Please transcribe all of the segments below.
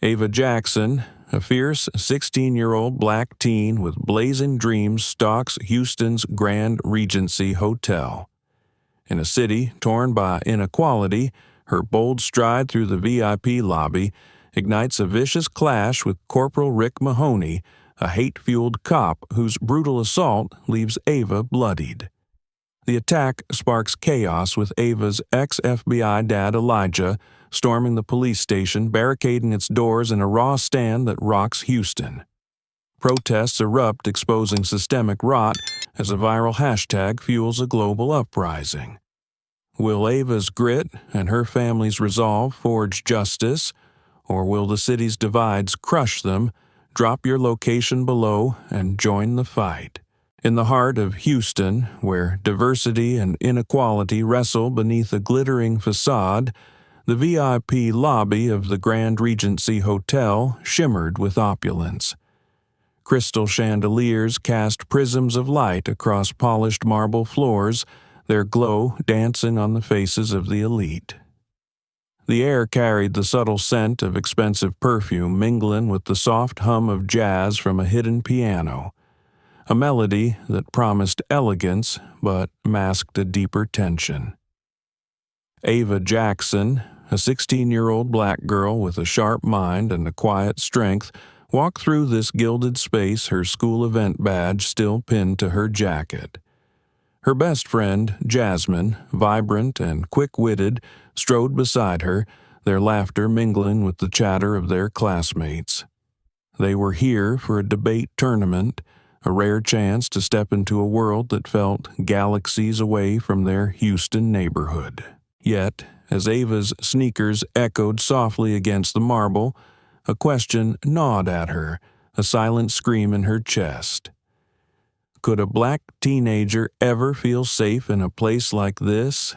Ava Jackson, a fierce 16-year-old black teen with blazing dreams, stalks Houston's Grand Regency Hotel. In a city torn by inequality, her bold stride through the VIP lobby ignites a vicious clash with Corporal Rick Mahoney, a hate-fueled cop whose brutal assault leaves Ava bloodied. The attack sparks chaos with Ava's ex-FBI dad Elijah storming the police station, barricading its doors in a raw stand that rocks Houston. Protests erupt, exposing systemic rot as a viral hashtag fuels a global uprising. Will Ava's grit and her family's resolve forge justice, or will the city's divides crush them? Drop your location below and join the fight. In the heart of Houston, where diversity and inequality wrestle beneath a glittering facade, the VIP lobby of the Grand Regency Hotel shimmered with opulence. Crystal chandeliers cast prisms of light across polished marble floors, their glow dancing on the faces of the elite. The air carried the subtle scent of expensive perfume mingling with the soft hum of jazz from a hidden piano, a melody that promised elegance but masked a deeper tension. Ava Jackson, a 16-year-old black girl with a sharp mind and a quiet strength, walked through this gilded space, her school event badge still pinned to her jacket. Her best friend, Jasmine, vibrant and quick-witted, strode beside her, their laughter mingling with the chatter of their classmates. They were here for a debate tournament, a rare chance to step into a world that felt galaxies away from their Houston neighborhood. Yet, as Ava's sneakers echoed softly against the marble, a question gnawed at her, a silent scream in her chest. Could a black teenager ever feel safe in a place like this?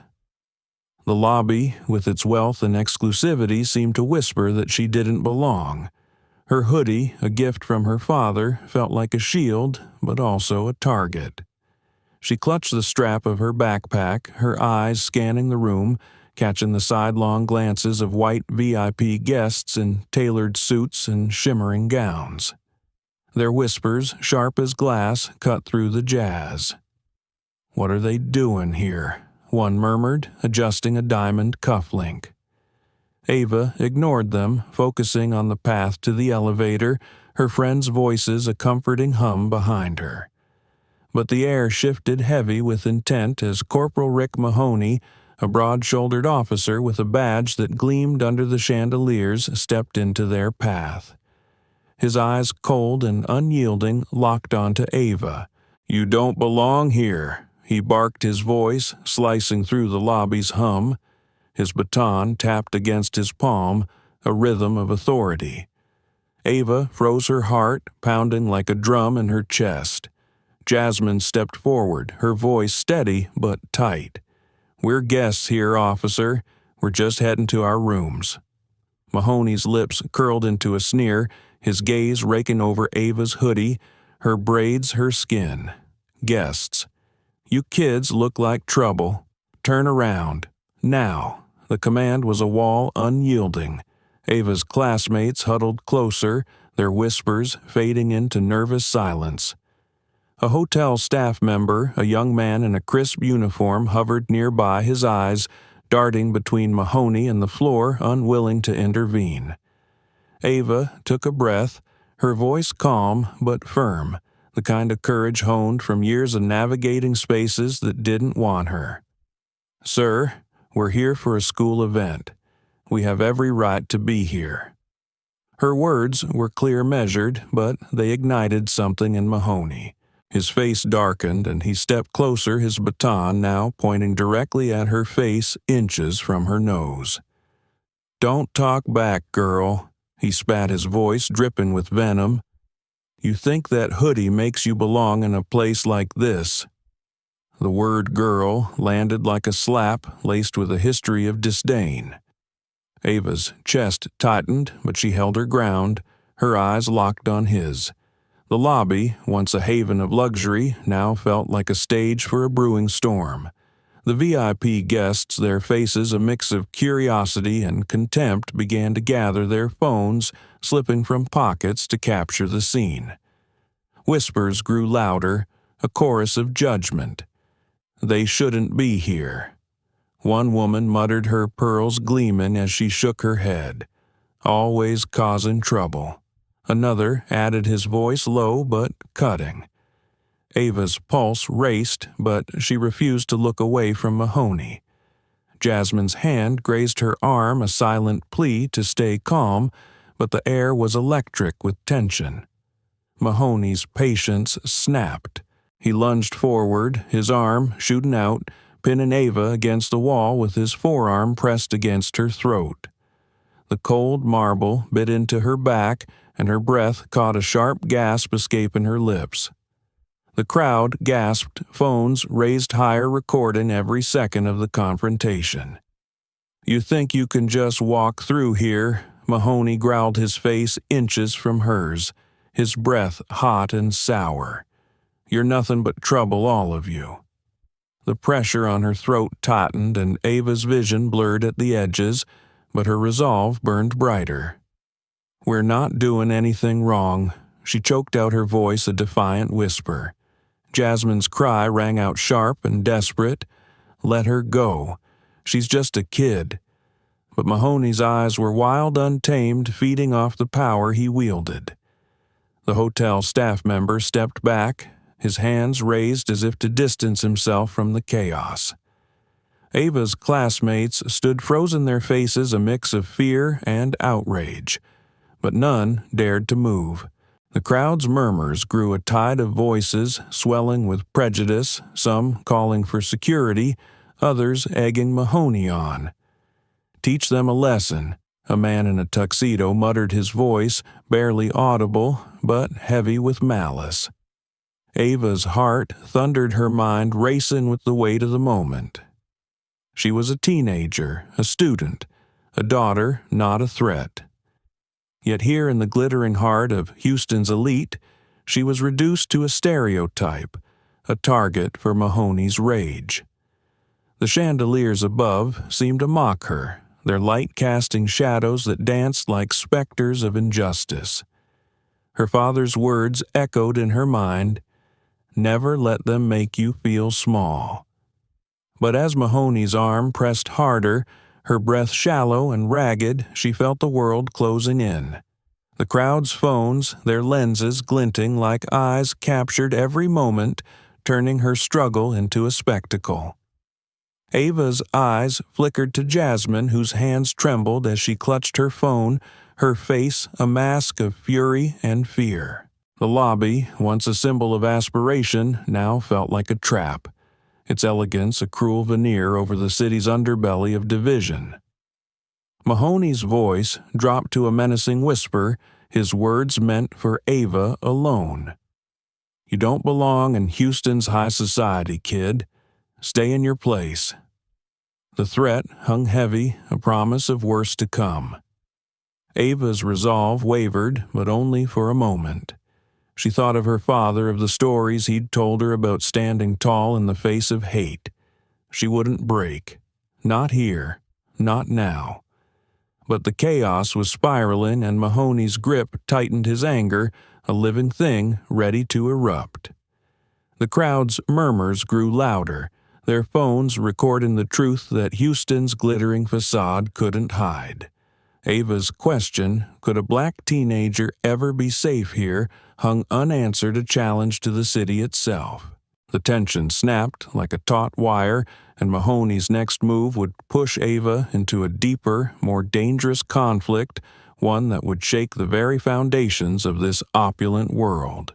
The lobby, with its wealth and exclusivity, seemed to whisper that she didn't belong. Her hoodie, a gift from her father, felt like a shield, but also a target. She clutched the strap of her backpack, her eyes scanning the room, catching the sidelong glances of white VIP guests in tailored suits and shimmering gowns. Their whispers, sharp as glass, cut through the jazz. "What are they doing here?" one murmured, adjusting a diamond cufflink. Ava ignored them, focusing on the path to the elevator, her friends' voices a comforting hum behind her. But the air shifted heavy with intent as Corporal Rick Mahoney, a broad-shouldered officer with a badge that gleamed under the chandeliers, stepped into their path. His eyes, cold and unyielding, locked onto Ava. "You don't belong here," he barked, his voice slicing through the lobby's hum. His baton tapped against his palm, a rhythm of authority. Ava froze her heart, pounding like a drum in her chest. Jasmine stepped forward, her voice steady but tight. "We're guests here, officer. We're just heading to our rooms." Mahoney's lips curled into a sneer, his gaze raking over Ava's hoodie, her braids, her skin. "Guests. You kids look like trouble. Turn around. Now." The command was a wall unyielding. Ava's classmates huddled closer, their whispers fading into nervous silence. A hotel staff member, a young man in a crisp uniform, hovered nearby, his eyes darting between Mahoney and the floor, unwilling to intervene. Ava took a breath, her voice calm but firm, the kind of courage honed from years of navigating spaces that didn't want her. "Sir, we're here for a school event. We have every right to be here." Her words were clear measured, but they ignited something in Mahoney. His face darkened, and he stepped closer, his baton now pointing directly at her face, inches from her nose. "Don't talk back, girl," he spat, his voice dripping with venom. "You think that hoodie makes you belong in a place like this." The word "girl" landed like a slap laced with a history of disdain. Ava's chest tightened, but she held her ground, her eyes locked on his. The lobby, once a haven of luxury, now felt like a stage for a brewing storm. The VIP guests, their faces a mix of curiosity and contempt, began to gather their phones, slipping from pockets to capture the scene. Whispers grew louder, a chorus of judgment. They shouldn't be here. One woman muttered, her pearls gleaming as she shook her head. Always causing trouble. Another added, his voice low but cutting. Ava's pulse raced, but she refused to look away from Mahoney. Jasmine's hand grazed her arm, a silent plea to stay calm, but the air was electric with tension. Mahoney's patience snapped. He lunged forward, his arm shooting out, pinning Ava against the wall with his forearm pressed against her throat. The cold marble bit into her back, and her breath caught a sharp gasp escaping her lips. The crowd gasped, phones raised higher, recording every second of the confrontation. "You think you can just walk through here?" Mahoney growled, his face inches from hers, his breath hot and sour. "You're nothing but trouble, all of you." The pressure on her throat tightened, and Ava's vision blurred at the edges, but her resolve burned brighter. "We're not doing anything wrong." She choked out, her voice a defiant whisper. Jasmine's cry rang out sharp and desperate. Let her go. She's just a kid. But Mahoney's eyes were wild, untamed, feeding off the power he wielded. The hotel staff member stepped back, his hands raised as if to distance himself from the chaos. Ava's classmates stood frozen, their faces a mix of fear and outrage, but none dared to move. The crowd's murmurs grew, a tide of voices swelling with prejudice, some calling for security, others egging Mahoney on. "Teach them a lesson," a man in a tuxedo muttered, his voice barely audible but heavy with malice. Ava's heart thundered, her mind racing with the weight of the moment. She was a teenager, a student, a daughter, not a threat. Yet here in the glittering heart of Houston's elite, she was reduced to a stereotype, a target for Mahoney's rage. The chandeliers above seemed to mock her, their light casting shadows that danced like specters of injustice. Her father's words echoed in her mind, "Never let them make you feel small." But as Mahoney's arm pressed harder, her breath shallow and ragged, she felt the world closing in. The crowd's phones, their lenses glinting like eyes captured every moment, turning her struggle into a spectacle. Ava's eyes flickered to Jasmine, whose hands trembled as she clutched her phone, her face a mask of fury and fear. The lobby, once a symbol of aspiration, now felt like a trap, its elegance a cruel veneer over the city's underbelly of division. Mahoney's voice dropped to a menacing whisper, his words meant for Ava alone. "You don't belong in Houston's high society, kid. Stay in your place." The threat hung heavy, a promise of worse to come. Ava's resolve wavered, but only for a moment. She thought of her father, of the stories he'd told her about standing tall in the face of hate. She wouldn't break. Not here. Not now. But the chaos was spiraling, and Mahoney's grip tightened, his anger, a living thing ready to erupt. The crowd's murmurs grew louder, their phones recording the truth that Houston's glittering facade couldn't hide. Ava's question, could a black teenager ever be safe here, hung unanswered, a challenge to the city itself. The tension snapped like a taut wire, and Mahoney's next move would push Ava into a deeper, more dangerous conflict, one that would shake the very foundations of this opulent world.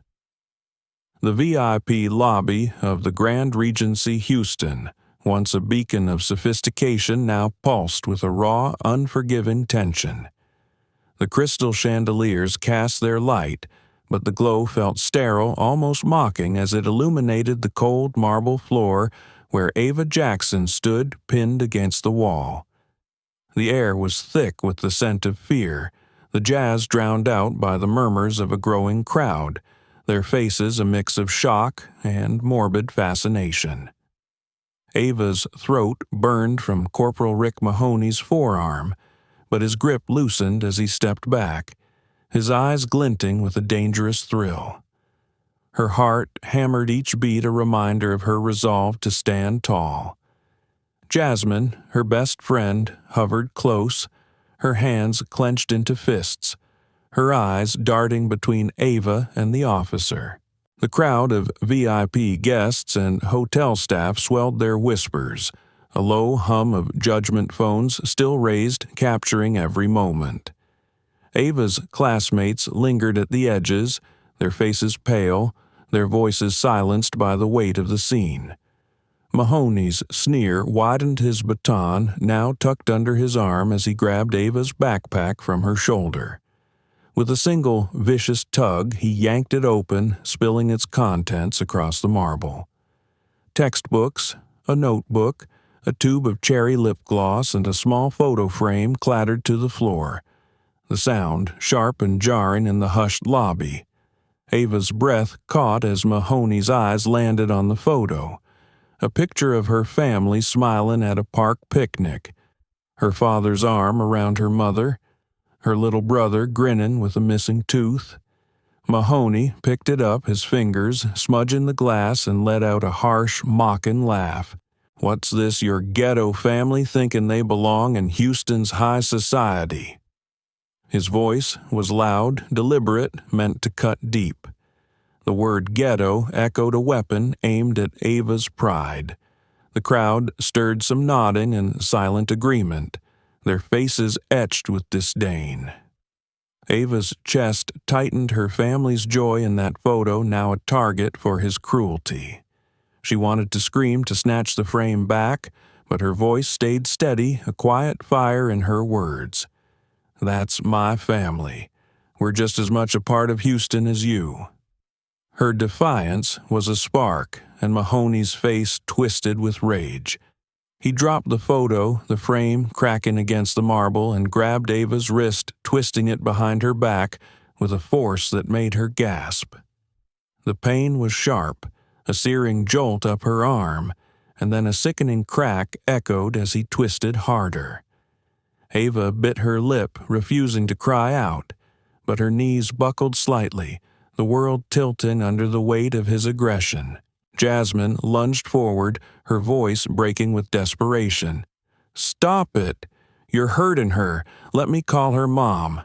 The VIP lobby of the Grand Regency Houston, once a beacon of sophistication, now pulsed with a raw, unforgiving tension. The crystal chandeliers cast their light, but the glow felt sterile, almost mocking, as it illuminated the cold marble floor where Ava Jackson stood pinned against the wall. The air was thick with the scent of fear, the jazz drowned out by the murmurs of a growing crowd, their faces a mix of shock and morbid fascination. Ava's throat burned from Corporal Rick Mahoney's forearm, but his grip loosened as he stepped back. his eyes glinting with a dangerous thrill. Her heart hammered each beat a reminder of her resolve to stand tall. Jasmine, her best friend, hovered close, her hands clenched into fists, her eyes darting between Ava and the officer. The crowd of VIP guests and hotel staff swelled their whispers, a low hum of judgment phones still raised, capturing every moment. Ava's classmates lingered at the edges, their faces pale, their voices silenced by the weight of the scene. Mahoney's sneer widened his baton, now tucked under his arm as he grabbed Ava's backpack from her shoulder. With a single vicious tug, he yanked it open, spilling its contents across the marble. Textbooks, a notebook, a tube of cherry lip gloss, and a small photo frame clattered to the floor, the sound sharp and jarring in the hushed lobby. Ava's breath caught as Mahoney's eyes landed on the photo, a picture of her family smiling at a park picnic, her father's arm around her mother, her little brother grinning with a missing tooth. Mahoney picked it up, his fingers smudging the glass, and let out a harsh, mocking laugh. "What's this, your ghetto family thinking they belong in Houston's high society?" His voice was loud, deliberate, meant to cut deep. The word ghetto echoed a weapon aimed at Ava's pride. The crowd stirred some nodding and silent agreement, their faces etched with disdain. Ava's chest tightened, her family's joy in that photo now a target for his cruelty. She wanted to scream to snatch the frame back, but her voice stayed steady, a quiet fire in her words. "That's my family. We're just as much a part of Houston as you." Her defiance was a spark, and Mahoney's face twisted with rage. He dropped the photo, the frame cracking against the marble, and grabbed Ava's wrist, twisting it behind her back with a force that made her gasp. The pain was sharp, a searing jolt up her arm, and then a sickening crack echoed as he twisted harder. Ava bit her lip, refusing to cry out, but her knees buckled slightly, the world tilting under the weight of his aggression. Jasmine lunged forward, her voice breaking with desperation. "Stop it! You're hurting her. Let me call her mom."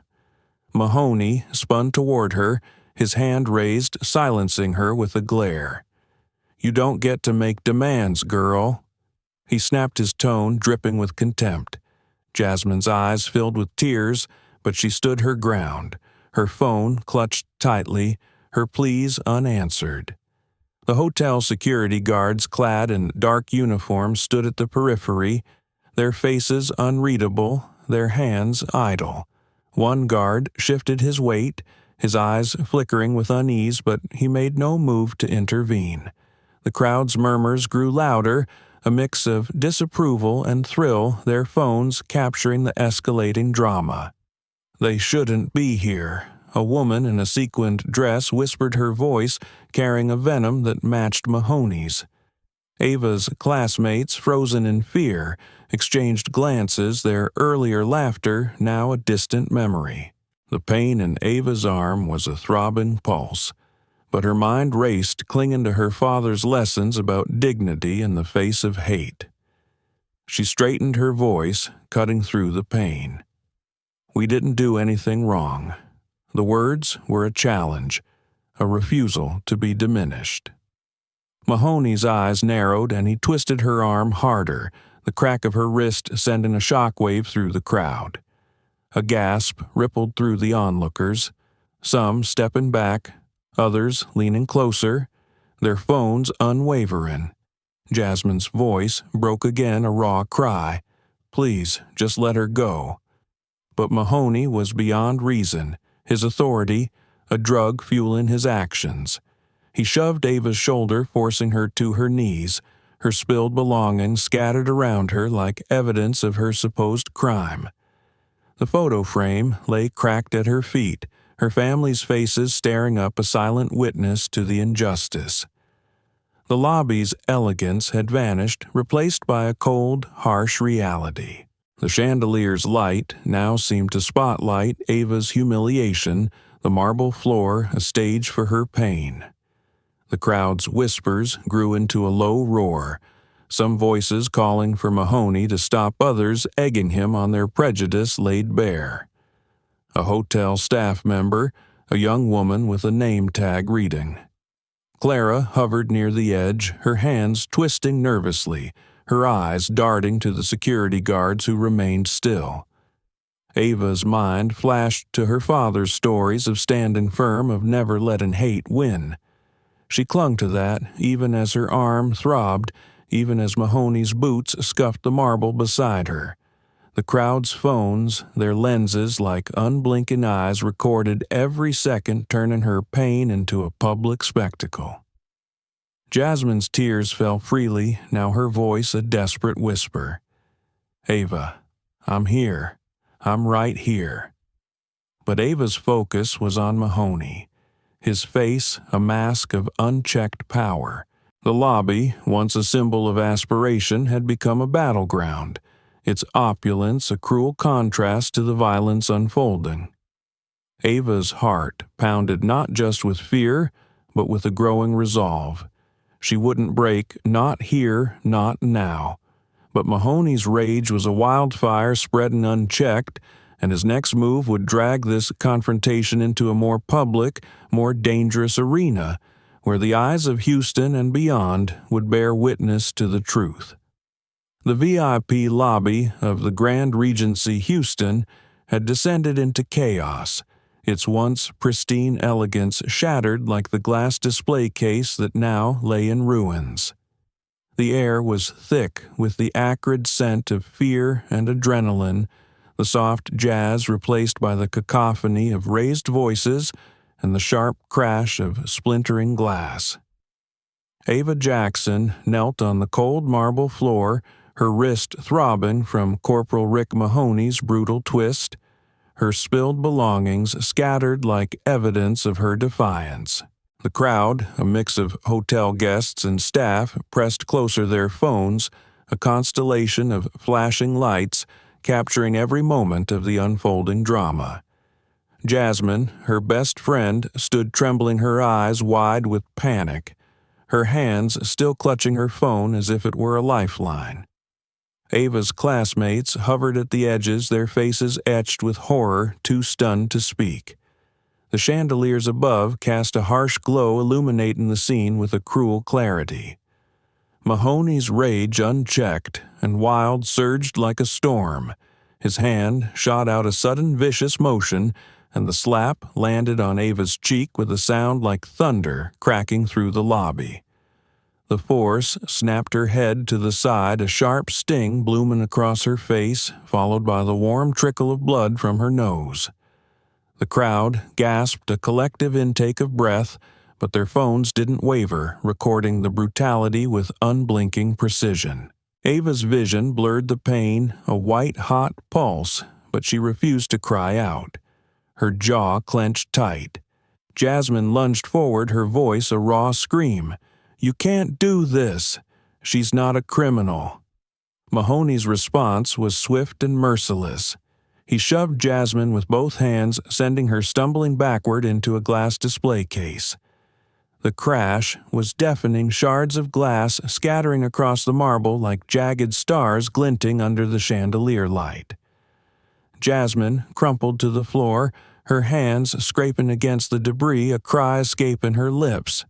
Mahoney spun toward her, his hand raised, silencing her with a glare. "You don't get to make demands, girl." He snapped his tone, dripping with contempt. Jasmine's eyes filled with tears, but she stood her ground, her phone clutched tightly, her pleas unanswered. The hotel security guards clad in dark uniforms stood at the periphery, their faces unreadable, their hands idle. One guard shifted his weight, his eyes flickering with unease, but he made no move to intervene. The crowd's murmurs grew louder, a mix of disapproval and thrill, their phones capturing the escalating drama. "They shouldn't be here," a woman in a sequined dress whispered, her voice carrying a venom that matched Mahoney's. Ava's classmates, frozen in fear, exchanged glances, their earlier laughter now a distant memory. The pain in Ava's arm was a throbbing pulse, but her mind raced, clinging to her father's lessons about dignity in the face of hate. She straightened her voice, cutting through the pain. "We didn't do anything wrong." The words were a challenge, a refusal to be diminished. Mahoney's eyes narrowed, and he twisted her arm harder, the crack of her wrist sending a shockwave through the crowd. A gasp rippled through the onlookers, some stepping back, others leaning closer, their phones unwavering. Jasmine's voice broke again, a raw cry. "Please, just let her go." But Mahoney was beyond reason, his authority a drug fueling his actions. He shoved Ava's shoulder, forcing her to her knees, her spilled belongings scattered around her like evidence of her supposed crime. The photo frame lay cracked at her feet, her family's faces staring up, a silent witness to the injustice. The lobby's elegance had vanished, replaced by a cold, harsh reality. The chandelier's light now seemed to spotlight Ava's humiliation, the marble floor a stage for her pain. The crowd's whispers grew into a low roar, some voices calling for Mahoney to stop, others egging him on their prejudice laid bare. A hotel staff member, a young woman with a name tag reading. Clara hovered near the edge, her hands twisting nervously, her eyes darting to the security guards who remained still. Ava's mind flashed to her father's stories of standing firm, of never letting hate win. She clung to that, even as her arm throbbed, even as Mahoney's boots scuffed the marble beside her. The crowd's phones, their lenses like unblinking eyes, recorded every second, turning her pain into a public spectacle. Jasmine's tears fell freely, now her voice a desperate whisper. "Ava, I'm here. I'm right here." But Ava's focus was on Mahoney, his face a mask of unchecked power. The lobby, once a symbol of aspiration, had become a battleground, its opulence a cruel contrast to the violence unfolding. Ava's heart pounded not just with fear, but with a growing resolve. She wouldn't break, not here, not now. But Mahoney's rage was a wildfire spreading unchecked, and his next move would drag this confrontation into a more public, more dangerous arena, where the eyes of Houston and beyond would bear witness to the truth. The VIP lobby of the Grand Regency Houston had descended into chaos, its once pristine elegance shattered like the glass display case that now lay in ruins. The air was thick with the acrid scent of fear and adrenaline, the soft jazz replaced by the cacophony of raised voices and the sharp crash of splintering glass. Ava Jackson knelt on the cold marble floor, her wrist throbbing from Corporal Rick Mahoney's brutal twist, her spilled belongings scattered like evidence of her defiance. The crowd, a mix of hotel guests and staff, pressed closer their phones, a constellation of flashing lights capturing every moment of the unfolding drama. Jasmine, her best friend, stood trembling, her eyes wide with panic, her hands still clutching her phone as if it were a lifeline. Ava's classmates hovered at the edges, their faces etched with horror, too stunned to speak. The chandeliers above cast a harsh glow, illuminating the scene with a cruel clarity. Mahoney's rage, unchecked and wild, surged like a storm. His hand shot out a sudden vicious motion, and the slap landed on Ava's cheek with a sound like thunder cracking through the lobby. The force snapped her head to the side, a sharp sting blooming across her face, followed by the warm trickle of blood from her nose. The crowd gasped a collective intake of breath, but their phones didn't waver, recording the brutality with unblinking precision. Ava's vision blurred the pain, a white-hot pulse, but she refused to cry out. Her jaw clenched tight. Jasmine lunged forward, her voice a raw scream. "You can't do this. She's not a criminal." Mahoney's response was swift and merciless. He shoved Jasmine with both hands, sending her stumbling backward into a glass display case. The crash was deafening, shards of glass scattering across the marble like jagged stars glinting under the chandelier light. Jasmine crumpled to the floor, her hands scraping against the debris, a cry escaping her lips.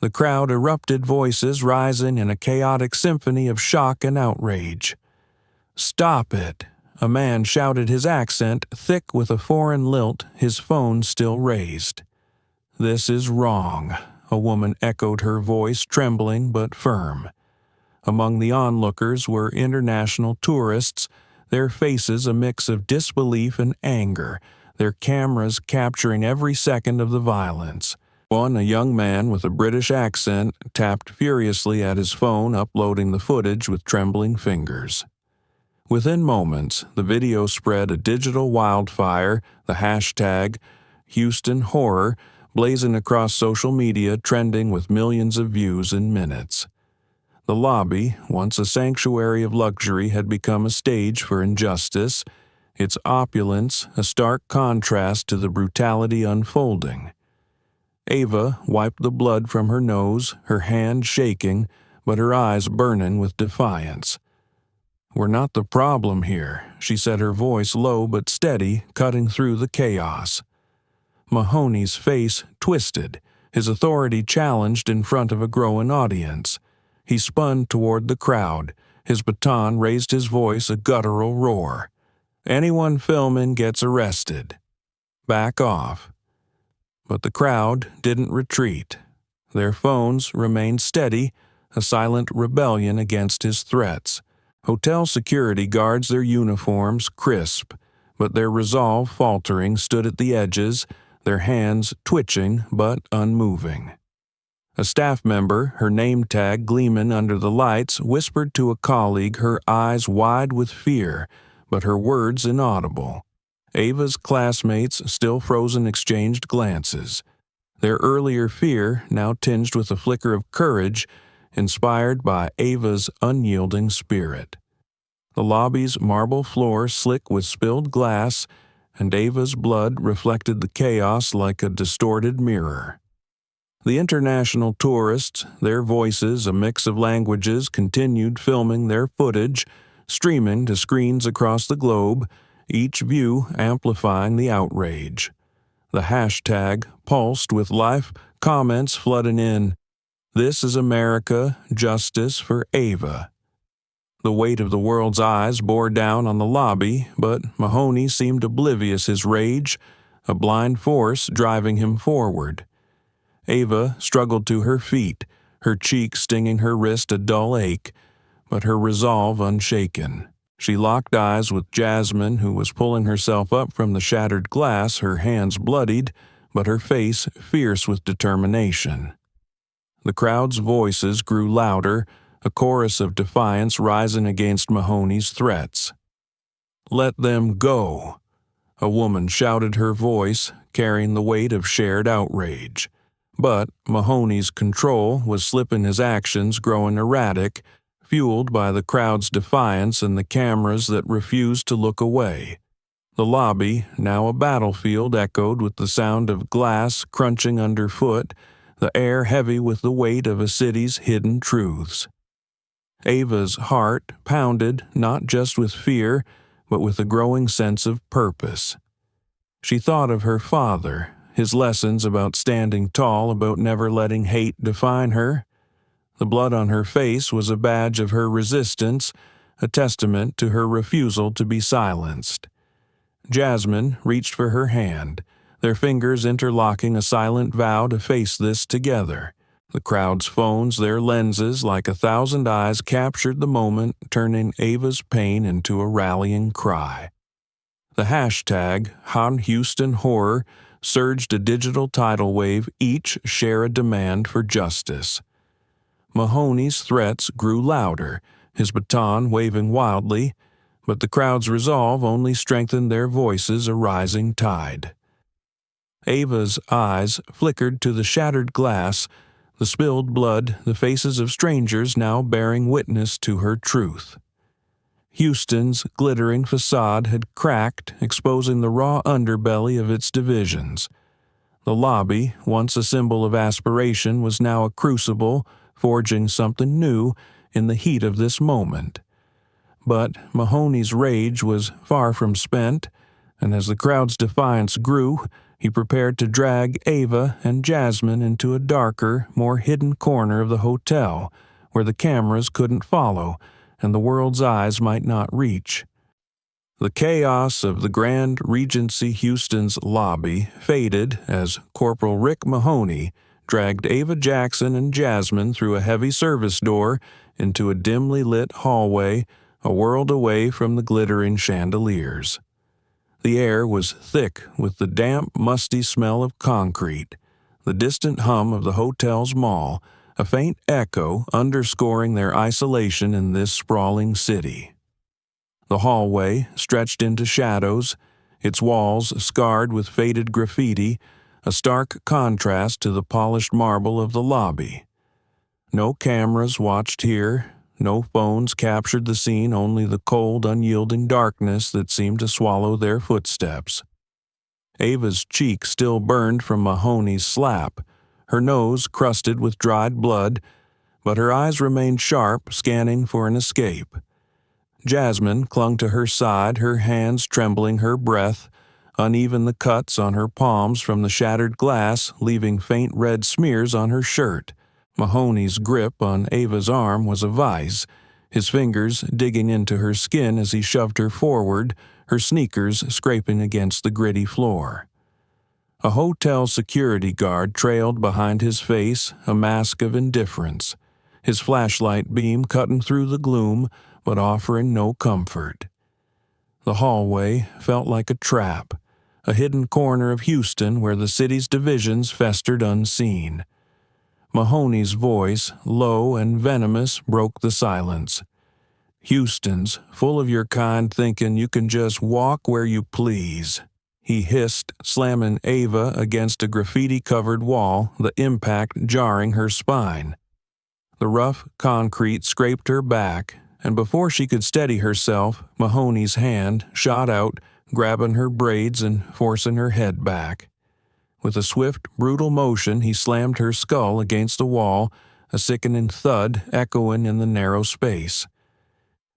The crowd erupted, voices rising in a chaotic symphony of shock and outrage. "Stop it!" A man shouted, his accent thick with a foreign lilt, his phone still raised. "This is wrong," a woman echoed, her voice trembling but firm. Among the onlookers were international tourists, their faces a mix of disbelief and anger, their cameras capturing every second of the violence. One, a young man with a British accent, tapped furiously at his phone, uploading the footage with trembling fingers. Within moments, the video spread a digital wildfire, the hashtag Houston Horror, blazing across social media, trending with millions of views in minutes. The lobby, once a sanctuary of luxury, had become a stage for injustice, its opulence a stark contrast to the brutality unfolding. Ava wiped the blood from her nose, her hand shaking, but her eyes burning with defiance. "We're not the problem here," she said, her voice low but steady, cutting through the chaos. Mahoney's face twisted, his authority challenged in front of a growing audience. He spun toward the crowd. His baton raised his voice a guttural roar. "Anyone filming gets arrested. Back off." But the crowd didn't retreat. Their phones remained steady, a silent rebellion against his threats. Hotel security guards, their uniforms crisp, but their resolve faltering, stood at the edges, their hands twitching but unmoving. A staff member, her name tag gleaming under the lights, whispered to a colleague, her eyes wide with fear, but her words inaudible. Ava's classmates, still frozen, exchanged glances. Their earlier fear now tinged with a flicker of courage, inspired by Ava's unyielding spirit. The lobby's marble floor slick with spilled glass, and Ava's blood reflected the chaos like a distorted mirror. The international tourists, their voices a mix of languages, continued filming their footage, streaming to screens across the globe, each view amplifying the outrage. The hashtag pulsed with live comments flooding in. "This is America, justice for Ava." The weight of the world's eyes bore down on the lobby, but Mahoney seemed oblivious his rage, a blind force driving him forward. Ava struggled to her feet, her cheek stinging her wrist a dull ache, but her resolve unshaken. She locked eyes with Jasmine, who was pulling herself up from the shattered glass, her hands bloodied, but her face fierce with determination. The crowd's voices grew louder, a chorus of defiance rising against Mahoney's threats. "Let them go," a woman shouted, her voice carrying the weight of shared outrage. But Mahoney's control was slipping, his actions growing erratic, fueled by the crowd's defiance and the cameras that refused to look away. The lobby, now a battlefield, echoed with the sound of glass crunching underfoot, the air heavy with the weight of a city's hidden truths. Ava's heart pounded not just with fear, but with a growing sense of purpose. She thought of her father, his lessons about standing tall, about never letting hate define her. The blood on her face was a badge of her resistance, a testament to her refusal to be silenced. Jasmine reached for her hand, their fingers interlocking, a silent vow to face this together. The crowd's phones, their lenses like 1,000 eyes, captured the moment, turning Ava's pain into a rallying cry. The hashtag #Han Houston Horror surged, a digital tidal wave, each share a demand for justice. Mahoney's threats grew louder, his baton waving wildly, but the crowd's resolve only strengthened their voices, a rising tide. Ava's eyes flickered to the shattered glass, the spilled blood, the faces of strangers now bearing witness to her truth. Houston's glittering facade had cracked, exposing the raw underbelly of its divisions. The lobby, once a symbol of aspiration, was now a crucible, forging something new in the heat of this moment. But Mahoney's rage was far from spent, and as the crowd's defiance grew, he prepared to drag Ava and Jasmine into a darker, more hidden corner of the hotel, where the cameras couldn't follow and the world's eyes might not reach. The chaos of the Grand Regency Houston's lobby faded as Corporal Rick Mahoney dragged Ava Jackson and Jasmine through a heavy service door into a dimly lit hallway, a world away from the glittering chandeliers. The air was thick with the damp, musty smell of concrete, the distant hum of the hotel's mall, a faint echo underscoring their isolation in this sprawling city. The hallway stretched into shadows, its walls scarred with faded graffiti, a stark contrast to the polished marble of the lobby. No cameras watched here, no phones captured the scene, only the cold, unyielding darkness that seemed to swallow their footsteps. Ava's cheek still burned from Mahoney's slap, her nose crusted with dried blood, but her eyes remained sharp, scanning for an escape. Jasmine clung to her side, her hands trembling, her breath, uneven the cuts on her palms from the shattered glass, leaving faint red smears on her shirt. Mahoney's grip on Ava's arm was a vice, his fingers digging into her skin as he shoved her forward, her sneakers scraping against the gritty floor. A hotel security guard trailed behind his face, a mask of indifference, his flashlight beam cutting through the gloom but offering no comfort. The hallway felt like a trap, a hidden corner of Houston where the city's divisions festered unseen. Mahoney's voice, low and venomous, broke the silence. "Houston's full of your kind thinking you can just walk where you please," he hissed, slamming Ava against a graffiti-covered wall, the impact jarring her spine. The rough concrete scraped her back, and before she could steady herself, Mahoney's hand shot out, grabbing her braids and forcing her head back. With a swift, brutal motion, he slammed her skull against the wall, a sickening thud echoing in the narrow space.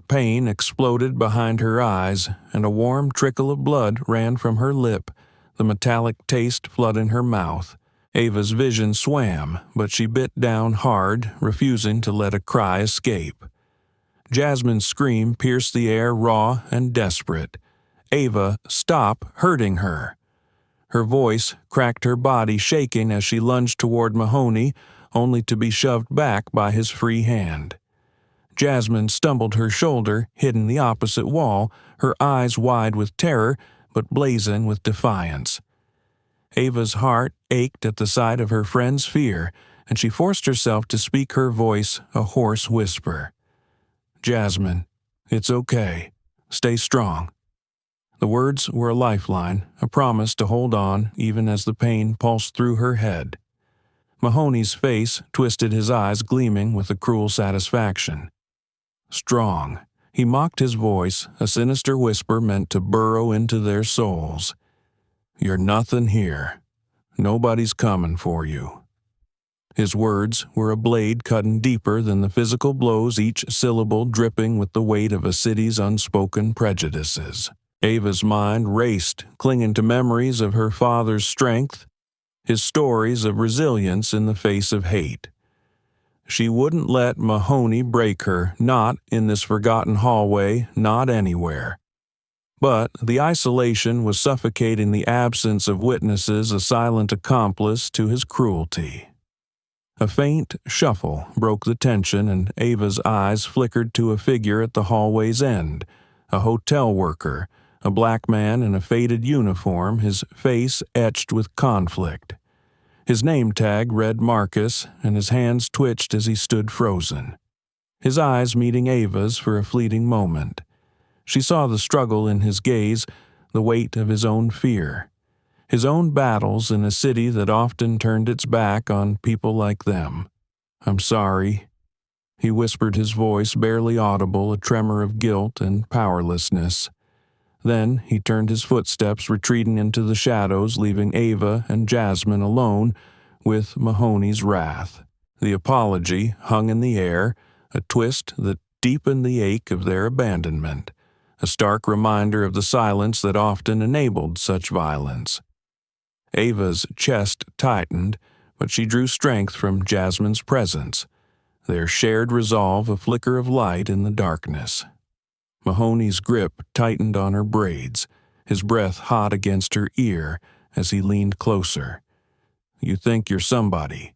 Pain exploded behind her eyes, and a warm trickle of blood ran from her lip, the metallic taste flooding her mouth. Ava's vision swam, but she bit down hard, refusing to let a cry escape. Jasmine's scream pierced the air raw and desperate. "Ava, stop hurting her!" Her voice cracked her body, shaking as she lunged toward Mahoney, only to be shoved back by his free hand. Jasmine stumbled her shoulder, hitting the opposite wall, her eyes wide with terror but blazing with defiance. Ava's heart ached at the sight of her friend's fear, and she forced herself to speak, her voice a hoarse whisper. "Jasmine, it's okay. Stay strong." The words were a lifeline, a promise to hold on even as the pain pulsed through her head. Mahoney's face twisted, his eyes gleaming with a cruel satisfaction. "Strong," he mocked, his voice a sinister whisper meant to burrow into their souls. "You're nothing here. Nobody's coming for you." His words were a blade cutting deeper than the physical blows, each syllable dripping with the weight of a city's unspoken prejudices. Ava's mind raced, clinging to memories of her father's strength, his stories of resilience in the face of hate. She wouldn't let Mahoney break her, not in this forgotten hallway, not anywhere. But the isolation was suffocating, the absence of witnesses a silent accomplice to his cruelty. A faint shuffle broke the tension, and Ava's eyes flickered to a figure at the hallway's end, a hotel worker, a black man in a faded uniform, his face etched with conflict. His name tag read Marcus, and his hands twitched as he stood frozen. His eyes meeting Ava's for a fleeting moment. She saw the struggle in his gaze, the weight of his own fear. His own battles in a city that often turned its back on people like them. "I'm sorry," he whispered, his voice barely audible, a tremor of guilt and powerlessness. Then he turned his footsteps, retreating into the shadows, leaving Ava and Jasmine alone with Mahoney's wrath. The apology hung in the air, a twist that deepened the ache of their abandonment, a stark reminder of the silence that often enabled such violence. Ava's chest tightened, but she drew strength from Jasmine's presence, their shared resolve a flicker of light in the darkness. Mahoney's grip tightened on her braids, his breath hot against her ear as he leaned closer. "You think you're somebody."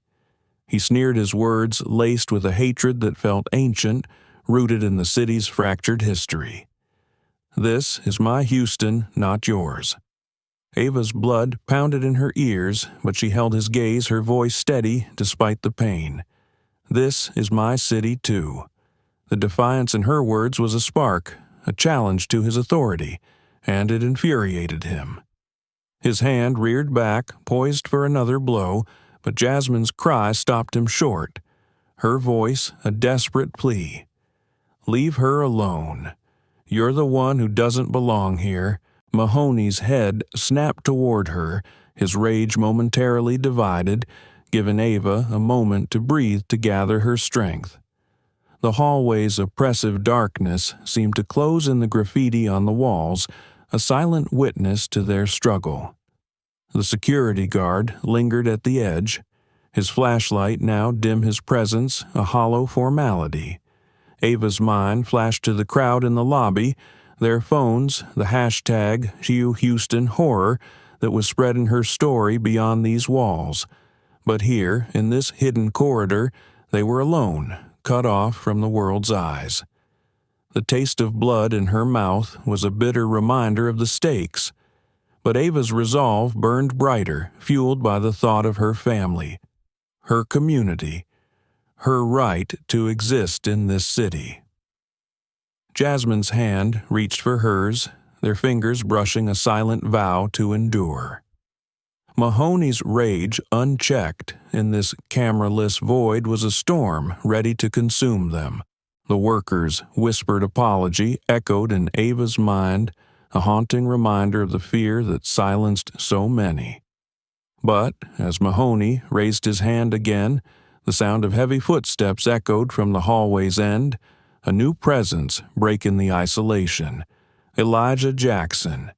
He sneered, his words laced with a hatred that felt ancient, rooted in the city's fractured history. "This is my Houston, not yours." Ava's blood pounded in her ears, but she held his gaze, her voice steady despite the pain. "This is my city, too." The defiance in her words was a spark, a challenge to his authority, and it infuriated him. His hand reared back, poised for another blow, but Jasmine's cry stopped him short. her voice a desperate plea. "Leave her alone. You're the one who doesn't belong here." Mahoney's head snapped toward her, his rage momentarily divided, giving Ava a moment to breathe to gather her strength. The hallway's oppressive darkness seemed to close in the graffiti on the walls, a silent witness to their struggle. The security guard lingered at the edge, his flashlight now dim his presence, a hollow formality. Ava's mind flashed to the crowd in the lobby, their phones, the hashtag Hugh Houston Horror that was spreading her story beyond these walls. But here, in this hidden corridor, they were alone, cut off from the world's eyes. The taste of blood in her mouth was a bitter reminder of the stakes. But Ava's resolve burned brighter, fueled by the thought of her family, her community, her right to exist in this city. Jasmine's hand reached for hers, their fingers brushing a silent vow to endure. Mahoney's rage, unchecked in this cameraless void, was a storm ready to consume them. The workers' whispered apology echoed in Ava's mind, a haunting reminder of the fear that silenced so many. But, as Mahoney raised his hand again, the sound of heavy footsteps echoed from the hallway's end, a new presence breaking the isolation. Elijah Jackson.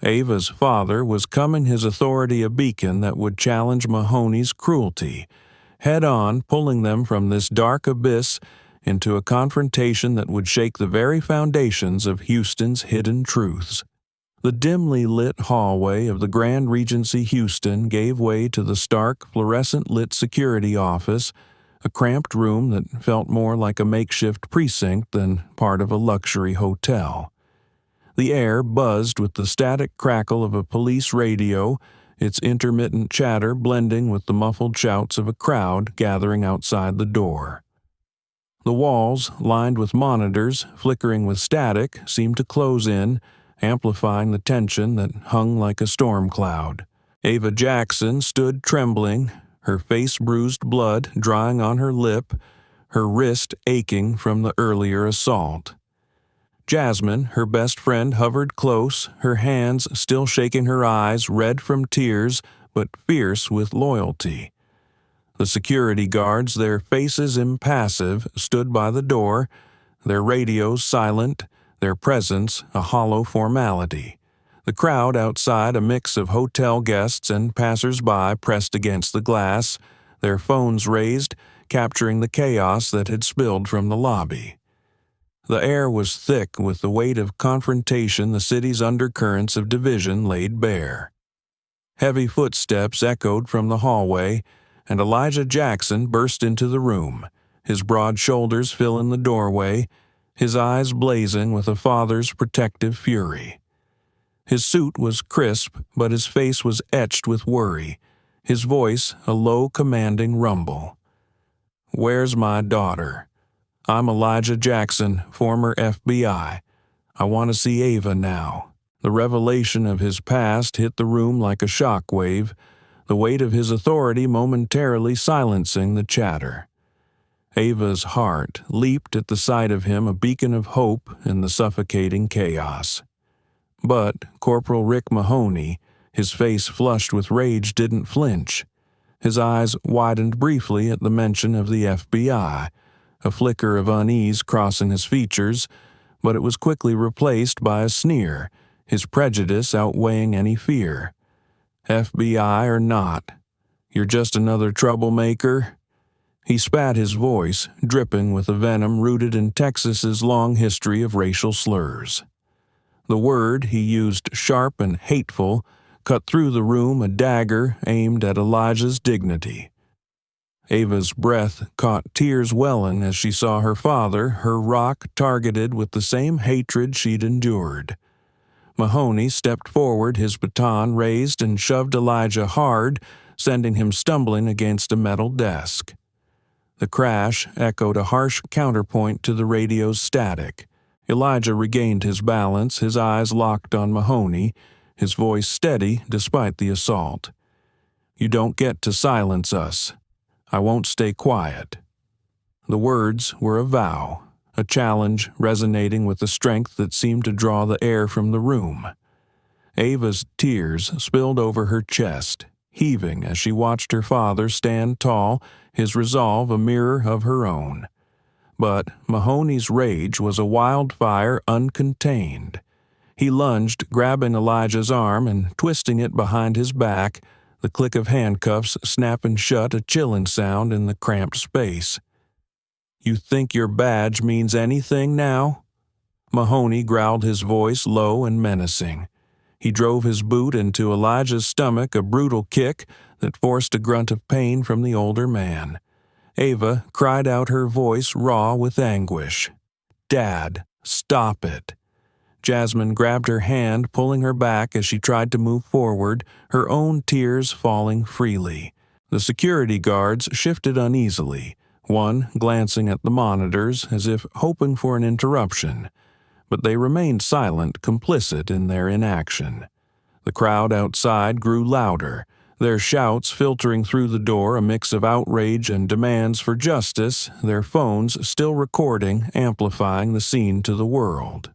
Ava's father was coming, his authority a beacon that would challenge Mahoney's cruelty, head-on pulling them from this dark abyss into a confrontation that would shake the very foundations of Houston's hidden truths. The dimly lit hallway of the Grand Regency Houston gave way to the stark, fluorescent-lit security office, a cramped room that felt more like a makeshift precinct than part of a luxury hotel. The air buzzed with the static crackle of a police radio, its intermittent chatter blending with the muffled shouts of a crowd gathering outside the door. The walls, lined with monitors, flickering with static, seemed to close in, amplifying the tension that hung like a storm cloud. Ava Jackson stood trembling, her face bruised blood drying on her lip, her wrist aching from the earlier assault. Jasmine, her best friend, hovered close, her hands still shaking, her eyes red from tears but fierce with loyalty. The security guards, their faces impassive, stood by the door, their radios silent, their presence a hollow formality. The crowd outside, a mix of hotel guests and passers-by pressed against the glass, their phones raised, capturing the chaos that had spilled from the lobby. The air was thick with the weight of confrontation the city's undercurrents of division laid bare. Heavy footsteps echoed from the hallway, and Elijah Jackson burst into the room, his broad shoulders filling the doorway, his eyes blazing with a father's protective fury. His suit was crisp, but his face was etched with worry, his voice a low, commanding rumble. "Where's my daughter? I'm Elijah Jackson, former FBI. I want to see Ava now." The revelation of his past hit the room like a shockwave, the weight of his authority momentarily silencing the chatter. Ava's heart leaped at the sight of him, a beacon of hope in the suffocating chaos. But Corporal Rick Mahoney, his face flushed with rage, didn't flinch. His eyes widened briefly at the mention of the FBI, a flicker of unease crossing his features, but it was quickly replaced by a sneer, his prejudice outweighing any fear. "FBI or not, you're just another troublemaker?" He spat, his voice dripping with a venom rooted in Texas's long history of racial slurs. The word he used, sharp and hateful, cut through the room, a dagger aimed at Elijah's dignity. Ava's breath caught tears welling as she saw her father, her rock, targeted with the same hatred she'd endured. Mahoney stepped forward, his baton raised, and shoved Elijah hard, sending him stumbling against a metal desk. The crash echoed a harsh counterpoint to the radio's static. Elijah regained his balance, his eyes locked on Mahoney, his voice steady despite the assault. "You don't get to silence us. I won't stay quiet." The words were a vow, a challenge resonating with the strength that seemed to draw the air from the room. Ava's tears spilled over her chest, heaving as she watched her father stand tall, his resolve a mirror of her own. But Mahoney's rage was a wildfire uncontained. He lunged, grabbing Elijah's arm and twisting it behind his back, the click of handcuffs snapping shut a chilling sound in the cramped space. "You think your badge means anything now?" Mahoney growled, his voice low and menacing. He drove his boot into Elijah's stomach, a brutal kick that forced a grunt of pain from the older man. Ava cried out, her voice raw with anguish. "Dad, stop it." Jasmine grabbed her hand, pulling her back as she tried to move forward, her own tears falling freely. The security guards shifted uneasily, one glancing at the monitors as if hoping for an interruption, but they remained silent, complicit in their inaction. The crowd outside grew louder, their shouts filtering through the door, a mix of outrage and demands for justice, their phones still recording, amplifying the scene to the world.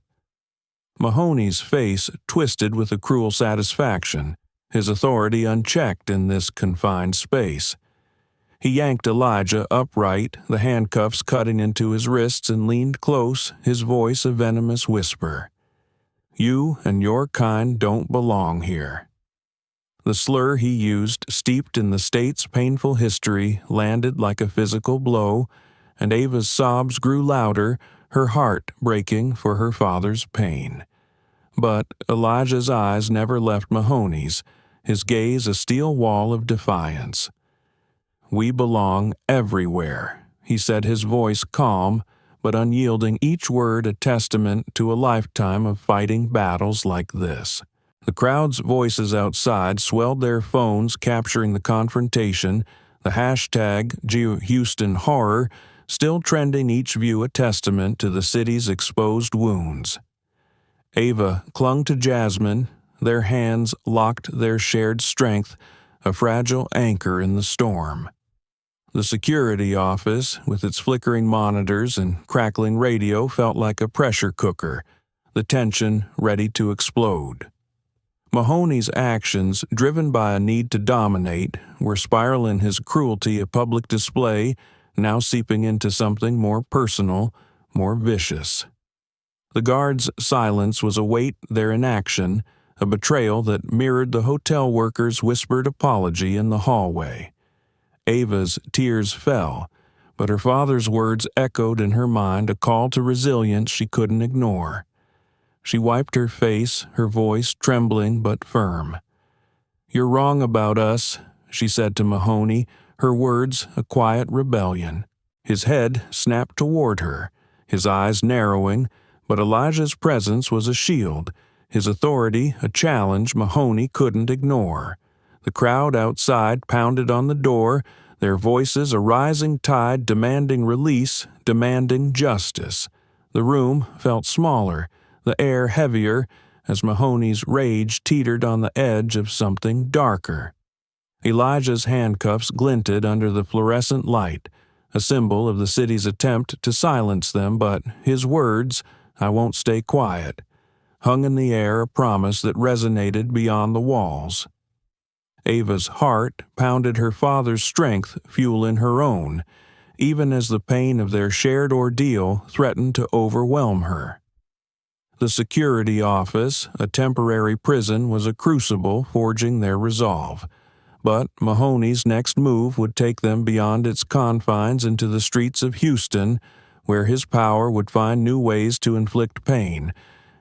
Mahoney's face twisted with a cruel satisfaction, his authority unchecked in this confined space. He yanked Elijah upright, the handcuffs cutting into his wrists, and leaned close, his voice a venomous whisper. "You and your kind don't belong here." The slur he used, steeped in the state's painful history, landed like a physical blow, and Ava's sobs grew louder, her heart breaking for her father's pain. But Elijah's eyes never left Mahoney's, his gaze a steel wall of defiance. "We belong everywhere," he said, his voice calm but unyielding, each word a testament to a lifetime of fighting battles like this. The crowd's voices outside swelled their phones, capturing the confrontation, the hashtag #HoustonHorror still trending, each view a testament to the city's exposed wounds. Ava clung to Jasmine, their hands locked, their shared strength, a fragile anchor in the storm. The security office, with its flickering monitors and crackling radio, felt like a pressure cooker, the tension ready to explode. Mahoney's actions, driven by a need to dominate, were spiraling, his cruelty a public display, now seeping into something more personal, more vicious. The guards' silence was a weight, their inaction, a betrayal that mirrored the hotel workers' whispered apology in the hallway. Ava's tears fell, but her father's words echoed in her mind, a call to resilience she couldn't ignore. She wiped her face, her voice trembling but firm. "You're wrong about us," she said to Mahoney, her words a quiet rebellion. His head snapped toward her, his eyes narrowing, but Elijah's presence was a shield, his authority a challenge Mahoney couldn't ignore. The crowd outside pounded on the door, their voices a rising tide, demanding release, demanding justice. The room felt smaller, the air heavier, as Mahoney's rage teetered on the edge of something darker. Elijah's handcuffs glinted under the fluorescent light, a symbol of the city's attempt to silence them, but his words, "I won't stay quiet," hung in the air, a promise that resonated beyond the walls. Ava's heart pounded, her father's strength fueling her own, even as the pain of their shared ordeal threatened to overwhelm her. The security office, a temporary prison, was a crucible forging their resolve. But Mahoney's next move would take them beyond its confines into the streets of Houston, where his power would find new ways to inflict pain,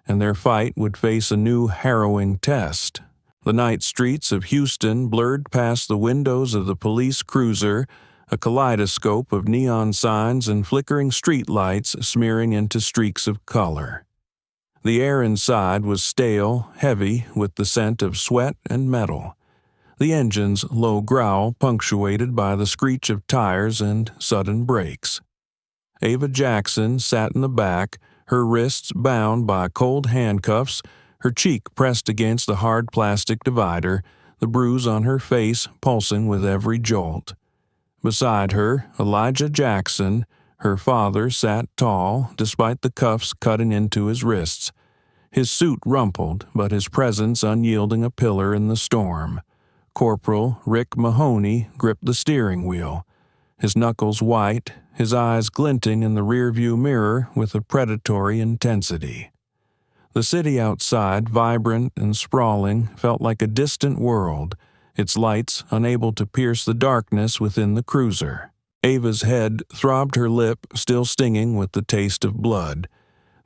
and their fight would face a new harrowing test. The night streets of Houston blurred past the windows of the police cruiser, a kaleidoscope of neon signs and flickering street lights smearing into streaks of color. The air inside was stale, heavy, with the scent of sweat and metal. The engine's low growl punctuated by the screech of tires and sudden brakes. Ava Jackson sat in the back, her wrists bound by cold handcuffs, her cheek pressed against the hard plastic divider, the bruise on her face pulsing with every jolt. Beside her, Elijah Jackson, Her father sat tall, despite the cuffs cutting into his wrists. His suit rumpled, but his presence unyielding a pillar in the storm. Corporal Rick Mahoney gripped the steering wheel, his knuckles white, his eyes glinting in the rearview mirror with a predatory intensity. The city outside, vibrant and sprawling, felt like a distant world, its lights unable to pierce the darkness within the cruiser. Ava's head throbbed, her lip still stinging with the taste of blood,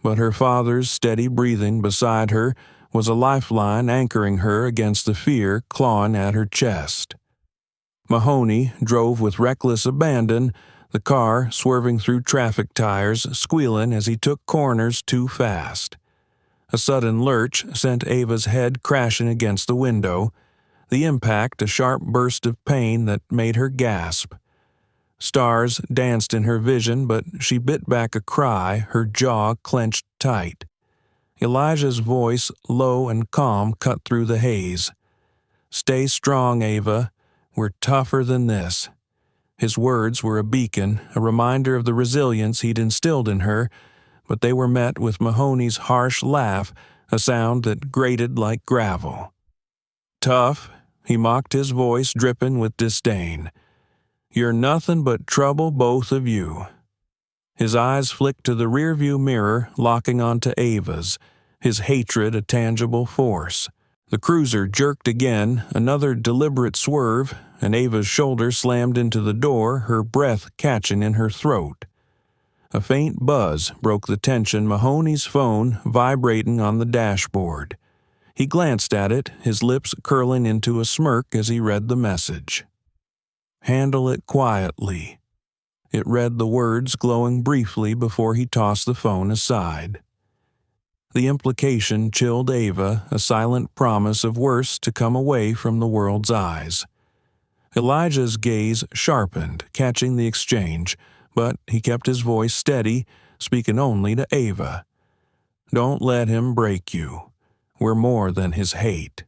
but her father's steady breathing beside her was a lifeline anchoring her against the fear clawing at her chest. Mahoney drove with reckless abandon, the car swerving through traffic tires, squealing as he took corners too fast. A sudden lurch sent Ava's head crashing against the window, the impact a sharp burst of pain that made her gasp. Stars danced in her vision, but she bit back a cry, her jaw clenched tight. Elijah's voice, low and calm, cut through the haze. "Stay strong, Ava. We're tougher than this." His words were a beacon, a reminder of the resilience he'd instilled in her, but they were met with Mahoney's harsh laugh, a sound that grated like gravel. "Tough?" he mocked, his voice dripping with disdain. "You're nothing but trouble, both of you." His eyes flicked to the rearview mirror, locking onto Ava's, his hatred a tangible force. The cruiser jerked again, another deliberate swerve, and Ava's shoulder slammed into the door, her breath catching in her throat. A faint buzz broke the tension, Mahoney's phone vibrating on the dashboard. He glanced at it, his lips curling into a smirk as he read the message. "Handle it quietly." It read the words glowing briefly before he tossed the phone aside. The implication chilled Ava, a silent promise of worse to come away from the world's eyes. Elijah's gaze sharpened, catching the exchange, but he kept his voice steady, speaking only to Ava. "Don't let him break you. We're more than his hate."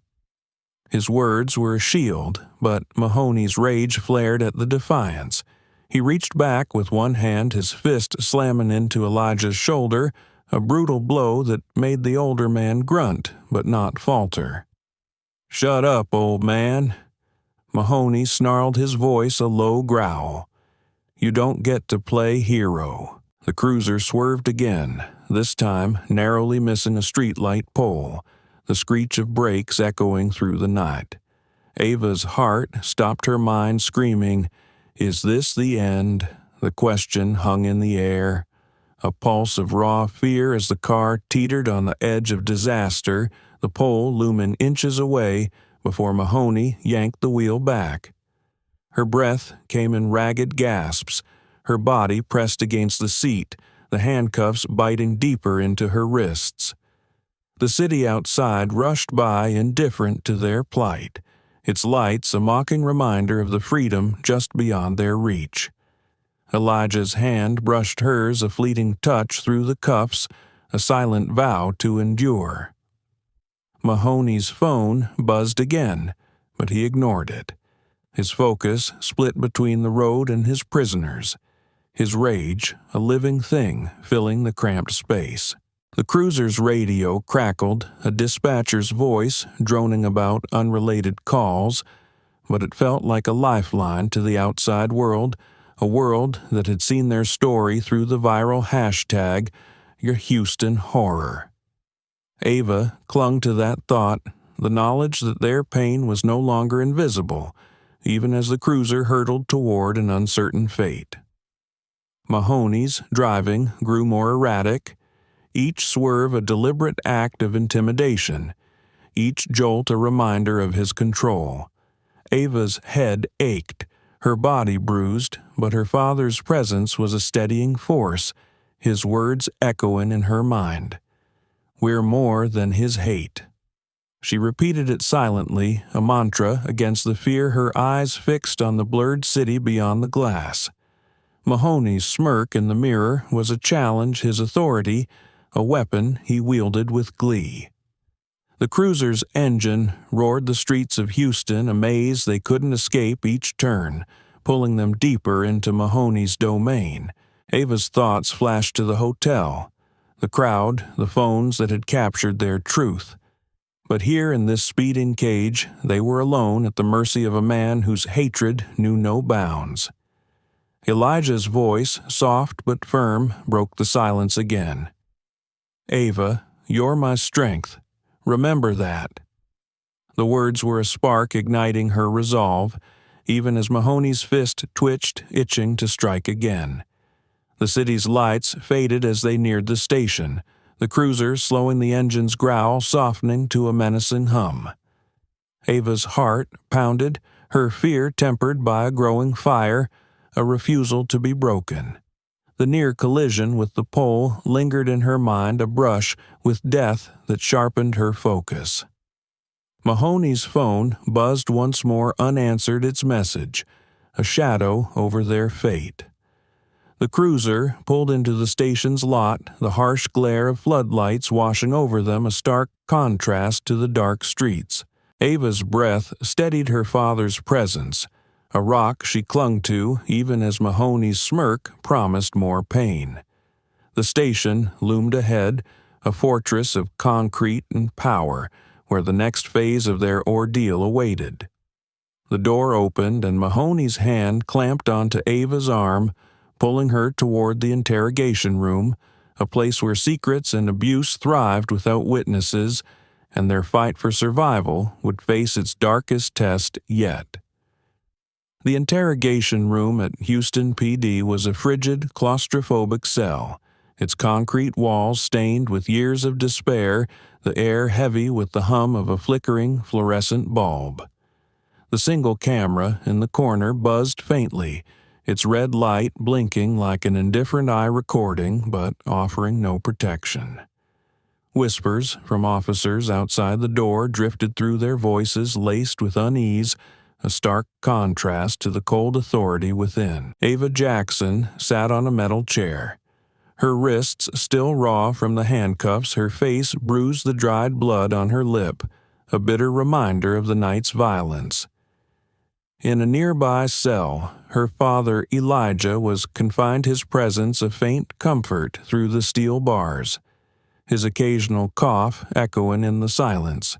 His words were a shield, but Mahoney's rage flared at the defiance. He reached back with one hand, his fist slamming into Elijah's shoulder, a brutal blow that made the older man grunt but not falter. "Shut up, old man." Mahoney snarled, his voice a low growl. "You don't get to play hero." The cruiser swerved again, this time narrowly missing a streetlight pole, the screech of brakes echoing through the night. Ava's heart stopped, her mind screaming, "Is this the end?" The question hung in the air, a pulse of raw fear as the car teetered on the edge of disaster, the pole looming inches away before Mahoney yanked the wheel back. Her breath came in ragged gasps, her body pressed against the seat, the handcuffs biting deeper into her wrists. The city outside rushed by, indifferent to their plight, its lights a mocking reminder of the freedom just beyond their reach. Elijah's hand brushed hers, a fleeting touch through the cuffs, a silent vow to endure. Mahoney's phone buzzed again, but he ignored it. His focus split between the road and his prisoners, his rage a living thing filling the cramped space. The cruiser's radio crackled, a dispatcher's voice droning about unrelated calls, but it felt like a lifeline to the outside world, a world that had seen their story through the viral hashtag, "Your Houston Horror." Ava clung to that thought, the knowledge that their pain was no longer invisible, even as the cruiser hurtled toward an uncertain fate. Mahoney's driving grew more erratic, each swerve a deliberate act of intimidation, each jolt a reminder of his control. Ava's head ached, her body bruised, but her father's presence was a steadying force, his words echoing in her mind. "We're more than his hate." She repeated it silently, a mantra against the fear, her eyes fixed on the blurred city beyond the glass. Mahoney's smirk in the mirror was a challenge, his authority, a weapon he wielded with glee. The cruiser's engine roared the streets of Houston, a maze they couldn't escape each turn, pulling them deeper into Mahoney's domain. Ava's thoughts flashed to the hotel, the crowd, the phones that had captured their truth. But here in this speeding cage, they were alone at the mercy of a man whose hatred knew no bounds. Elijah's voice, soft but firm, broke the silence again. "Ava, you're my strength. Remember that." The words were a spark igniting her resolve, even as Mahoney's fist twitched, itching to strike again. The city's lights faded as they neared the station, the cruiser slowing the engine's growl, softening to a menacing hum. Ava's heart pounded, her fear tempered by a growing fire, a refusal to be broken. The near collision with the pole lingered in her mind, a brush with death that sharpened her focus. Mahoney's phone buzzed once more, unanswered its message, a shadow over their fate. The cruiser pulled into the station's lot, the harsh glare of floodlights washing over them, a stark contrast to the dark streets. Ava's breath steadied her father's presence, a rock she clung to even as Mahoney's smirk promised more pain. The station loomed ahead, a fortress of concrete and power, where the next phase of their ordeal awaited. The door opened and Mahoney's hand clamped onto Ava's arm, pulling her toward the interrogation room, a place where secrets and abuse thrived without witnesses, and their fight for survival would face its darkest test yet. The interrogation room at Houston PD was a frigid, claustrophobic cell, its concrete walls stained with years of despair, the air heavy with the hum of a flickering fluorescent bulb. The single camera in the corner buzzed faintly, its red light blinking like an indifferent eye recording but offering no protection. Whispers from officers outside the door drifted through, their voices laced with unease, a stark contrast to the cold authority within. Ava Jackson sat on a metal chair. Her wrists still raw from the handcuffs, her face bruised the dried blood on her lip, a bitter reminder of the night's violence. In a nearby cell, her father Elijah was confined, his presence a faint comfort through the steel bars, his occasional cough echoing in the silence.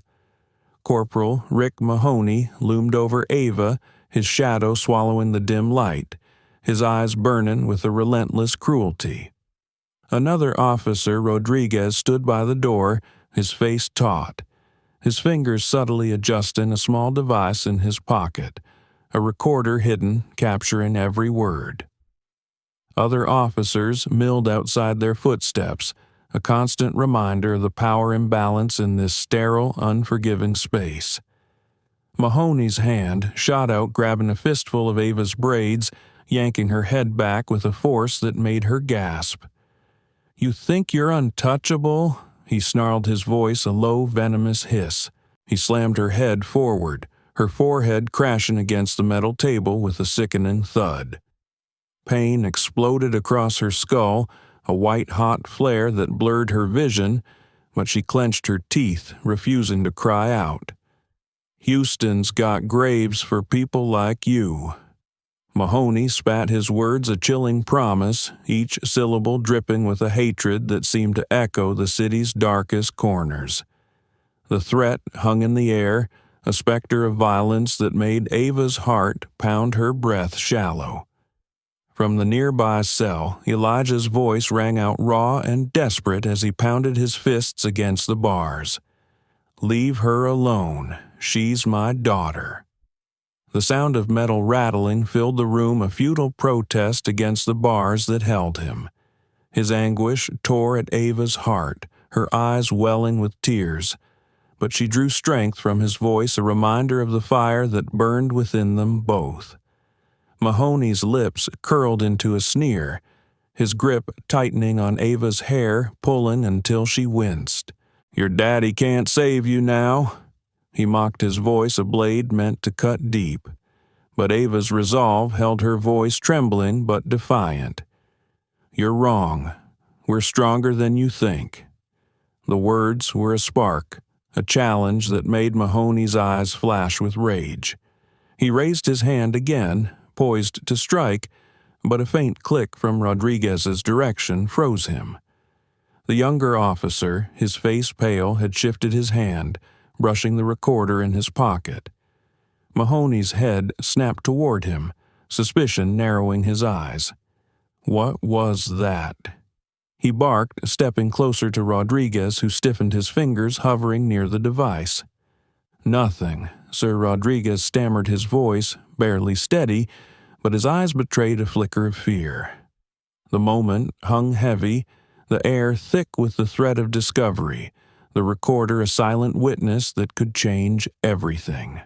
Corporal Rick Mahoney loomed over Ava, his shadow swallowing the dim light, his eyes burning with a relentless cruelty. Another officer, Rodriguez, stood by the door, his face taut, his fingers subtly adjusting a small device in his pocket, a recorder hidden, capturing every word. Other officers milled outside their footsteps, a constant reminder of the power imbalance in this sterile, unforgiving space. Mahoney's hand shot out, grabbing a fistful of Ava's braids, yanking her head back with a force that made her gasp. "You think you're untouchable?" He snarled, his voice a low, venomous hiss. He slammed her head forward, her forehead crashing against the metal table with a sickening thud. Pain exploded across her skull, a white-hot flare that blurred her vision, but she clenched her teeth, refusing to cry out. "Houston's got graves for people like you." Mahoney spat his words, a chilling promise, each syllable dripping with a hatred that seemed to echo the city's darkest corners. The threat hung in the air, a specter of violence that made Ava's heart pound, her breath shallow. From the nearby cell, Elijah's voice rang out raw and desperate as he pounded his fists against the bars. "Leave her alone. She's my daughter." The sound of metal rattling filled the room, a futile protest against the bars that held him. His anguish tore at Ava's heart, her eyes welling with tears, but she drew strength from his voice, a reminder of the fire that burned within them both. Mahoney's lips curled into a sneer, his grip tightening on Ava's hair, pulling until she winced. "Your daddy can't save you now." He mocked, his voice a blade meant to cut deep. But Ava's resolve held her voice trembling but defiant. "You're wrong. We're stronger than you think." The words were a spark, a challenge that made Mahoney's eyes flash with rage. He raised his hand again, poised to strike, but a faint click from Rodriguez's direction froze him. The younger officer, his face pale, had shifted his hand, brushing the recorder in his pocket. Mahoney's head snapped toward him, suspicion narrowing his eyes. What was that? He barked, stepping closer to Rodriguez, who stiffened his fingers, hovering near the device. Nothing. Sir Rodriguez stammered his voice, barely steady, but his eyes betrayed a flicker of fear. The moment hung heavy, the air thick with the threat of discovery, the recorder a silent witness that could change everything.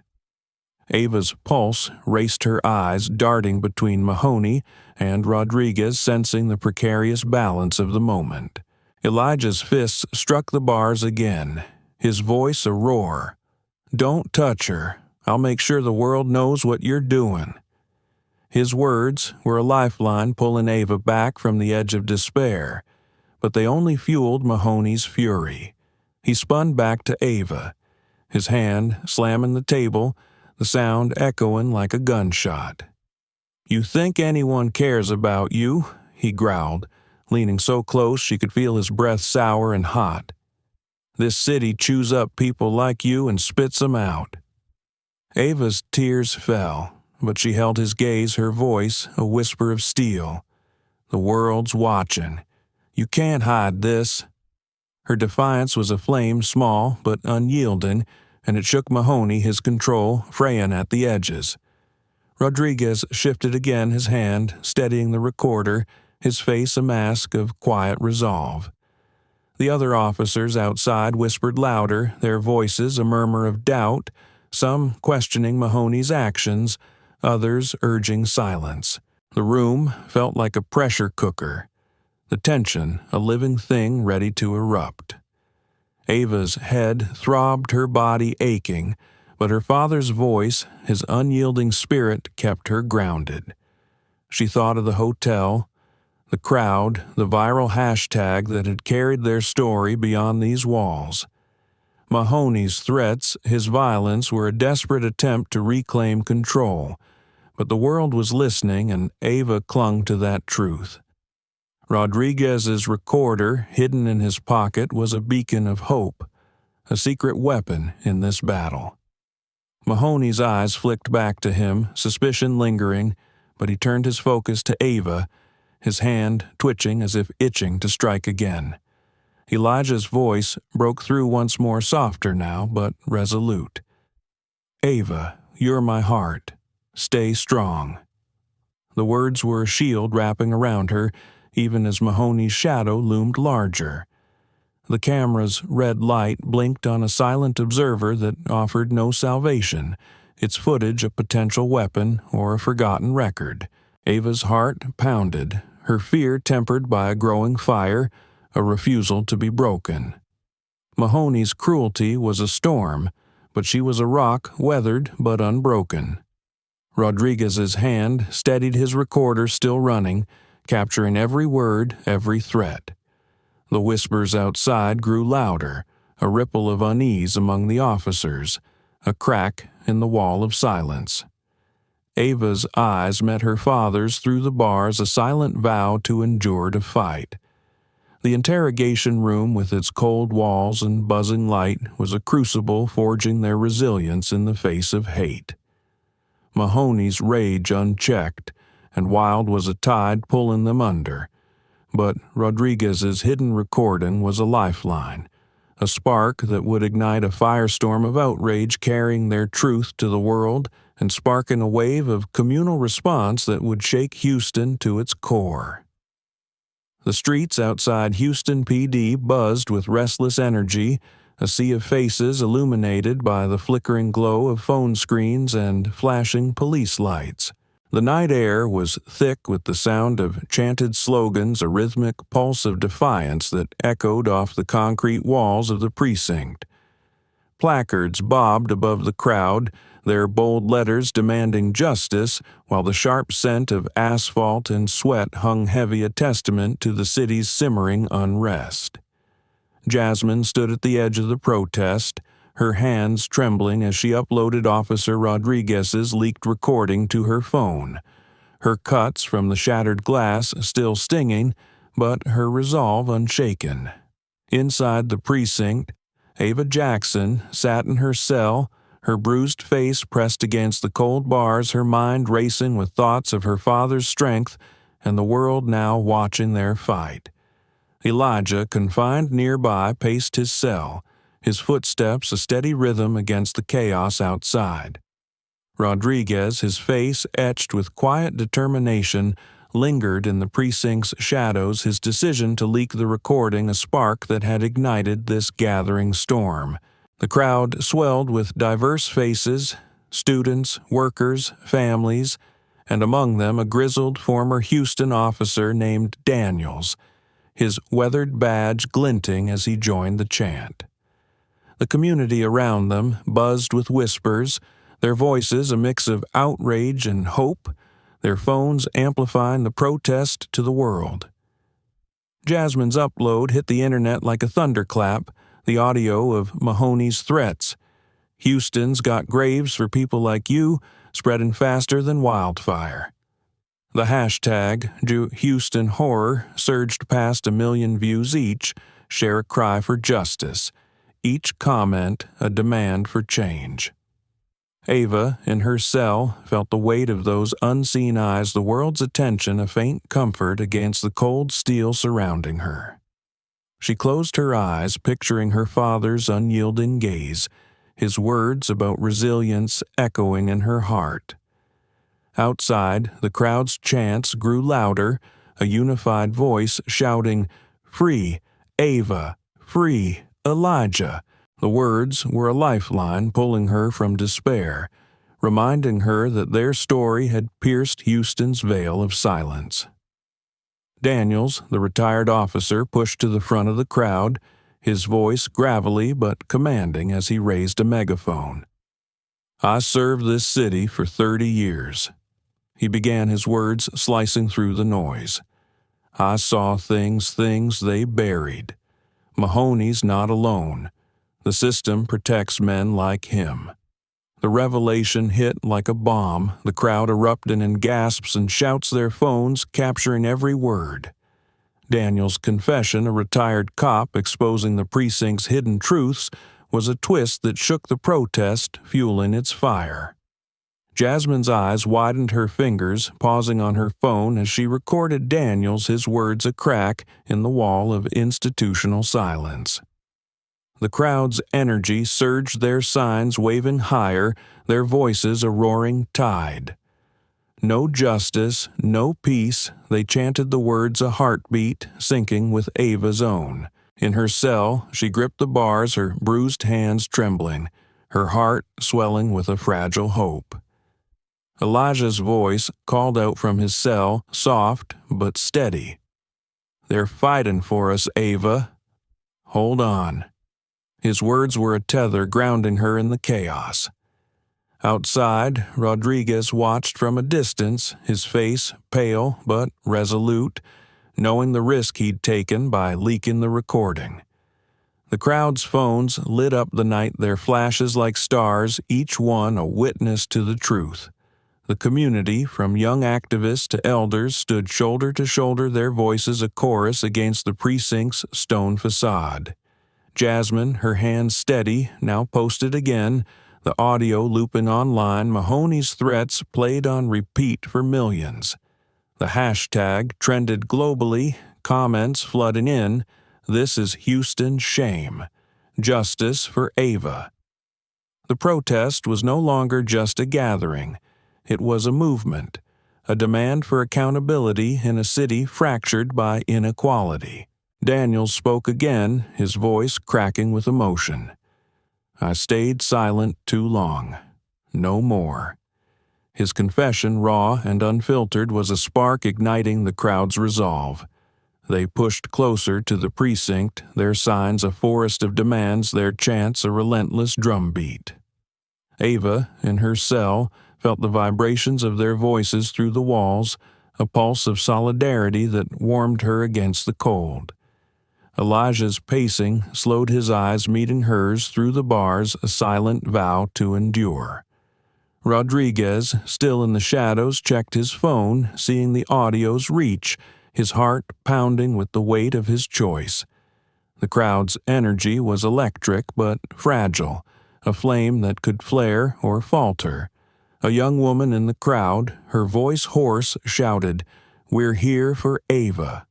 Ava's pulse raced, her eyes darting between Mahoney and Rodriguez, sensing the precarious balance of the moment. Elijah's fists struck the bars again, his voice a roar. "Don't touch her. I'll make sure the world knows what you're doing." His words were a lifeline pulling Ava back from the edge of despair, but they only fueled Mahoney's fury. He spun back to Ava, his hand slamming the table, the sound echoing like a gunshot. "You think anyone cares about you?" he growled, leaning so close she could feel his breath sour and hot. "This city chews up people like you and spits them out." Ava's tears fell, but she held his gaze, her voice a whisper of steel. "The world's watching. You can't hide this." Her defiance was a flame, small but unyielding, and it shook Mahoney, his control fraying at the edges. Rodriguez shifted again, his hand steadying the recorder, his face a mask of quiet resolve. The other officers outside whispered louder, their voices a murmur of doubt, some questioning Mahoney's actions, others urging silence. The room felt like a pressure cooker, the tension a living thing ready to erupt. Ava's head throbbed, her body aching, but her father's voice, his unyielding spirit, kept her grounded. She thought of the hotel, the crowd, the viral hashtag that had carried their story beyond these walls. Mahoney's threats, his violence, were a desperate attempt to reclaim control, but the world was listening, and Ava clung to that truth. Rodriguez's recorder, hidden in his pocket, was a beacon of hope, a secret weapon in this battle. Mahoney's eyes flicked back to him, suspicion lingering, but he turned his focus to Ava, his hand twitching as if itching to strike again. Elijah's voice broke through once more, softer now, but resolute. "Ava, you're my heart. Stay strong." The words were a shield wrapping around her, even as Mahoney's shadow loomed larger. The camera's red light blinked on a silent observer that offered no salvation, its footage a potential weapon or a forgotten record. Ava's heart pounded, her fear tempered by a growing fire, a refusal to be broken. Mahoney's cruelty was a storm, but she was a rock, weathered but unbroken. Rodriguez's hand steadied his recorder, still running, capturing every word, every threat. The whispers outside grew louder, a ripple of unease among the officers, a crack in the wall of silence. Ava's eyes met her father's through the bars, a silent vow to endure to fight. The interrogation room, with its cold walls and buzzing light, was a crucible forging their resilience in the face of hate. Mahoney's rage unchecked, and wild was a tide pulling them under. But Rodriguez's hidden recording was a lifeline, a spark that would ignite a firestorm of outrage, carrying their truth to the world and sparking a wave of communal response that would shake Houston to its core. The streets outside Houston PD buzzed with restless energy, a sea of faces illuminated by the flickering glow of phone screens and flashing police lights. The night air was thick with the sound of chanted slogans, a rhythmic pulse of defiance that echoed off the concrete walls of the precinct. Placards bobbed above the crowd, their bold letters demanding justice, while the sharp scent of asphalt and sweat hung heavy, a testament to the city's simmering unrest. Jasmine stood at the edge of the protest, her hands trembling as she uploaded Officer Rodriguez's leaked recording to her phone. her cuts from the shattered glass still stinging, but her resolve unshaken. Inside the precinct, Ava Jackson sat in her cell, her bruised face pressed against the cold bars, her mind racing with thoughts of her father's strength and the world now watching their fight. Elijah, confined nearby, paced his cell, his footsteps a steady rhythm against the chaos outside. Rodriguez, his face etched with quiet determination, lingered in the precinct's shadows, his decision to leak the recording a spark that had ignited this gathering storm. The crowd swelled with diverse faces, students, workers, families, and among them a grizzled former Houston officer named Daniels, his weathered badge glinting as he joined the chant. The community around them buzzed with whispers, their voices a mix of outrage and hope, their phones amplifying the protest to the world. Jasmine's upload hit the internet like a thunderclap, the audio of Mahoney's threats. "Houston's got graves for people like you," spreading faster than wildfire. The hashtag #HoustonHorror surged past 1 million views each, share a cry for justice, each comment a demand for change. Ava, in her cell, felt the weight of those unseen eyes, the world's attention a faint comfort against the cold steel surrounding her. She closed her eyes, picturing her father's unyielding gaze, his words about resilience echoing in her heart. Outside, the crowd's chants grew louder, a unified voice shouting, "Free, Ava! Free, Elijah!" The words were a lifeline pulling her from despair, reminding her that their story had pierced Houston's veil of silence. Daniels, the retired officer, pushed to the front of the crowd, his voice gravelly but commanding as he raised a megaphone. "I served this city for 30 years. He began, his words slicing through the noise. "I saw things they buried. Mahoney's not alone. The system protects men like him." The revelation hit like a bomb, the crowd erupting in gasps and shouts, their phones capturing every word. Daniel's confession, a retired cop exposing the precinct's hidden truths, was a twist that shook the protest, fueling its fire. Jasmine's eyes widened, her fingers pausing on her phone as she recorded Daniels, his words a crack in the wall of institutional silence. The crowd's energy surged, their signs waving higher, their voices a roaring tide. No justice, no peace, they chanted the words a heartbeat, syncing with Ava's own. In her cell, she gripped the bars, her bruised hands trembling, her heart swelling with a fragile hope. Elijah's voice called out from his cell, soft but steady. "They're fighting for us, Ava. Hold on." His words were a tether grounding her in the chaos. Outside, Rodriguez watched from a distance, his face pale but resolute, knowing the risk he'd taken by leaking the recording. The crowd's phones lit up the night, their flashes like stars, each one a witness to the truth. The community, from young activists to elders, stood shoulder to shoulder, their voices a chorus against the precinct's stone facade. Jasmine, her hands steady, now posted again, the audio looping online, Mahoney's threats played on repeat for millions. The hashtag trended globally, comments flooding in, "This is Houston's shame. Justice for Ava." The protest was no longer just a gathering. It was a movement, a demand for accountability in a city fractured by inequality. Daniels spoke again, his voice cracking with emotion. "I stayed silent too long. No more." His confession, raw and unfiltered, was a spark igniting the crowd's resolve. They pushed closer to the precinct, their signs a forest of demands, their chants a relentless drumbeat. Ava, in her cell, felt the vibrations of their voices through the walls, a pulse of solidarity that warmed her against the cold. Elijah's pacing slowed, his eyes meeting hers through the bars, a silent vow to endure. Rodriguez, still in the shadows, checked his phone, seeing the audio's reach, his heart pounding with the weight of his choice. The crowd's energy was electric but fragile, a flame that could flare or falter. A young woman in the crowd, her voice hoarse, shouted, "We're here for Ava."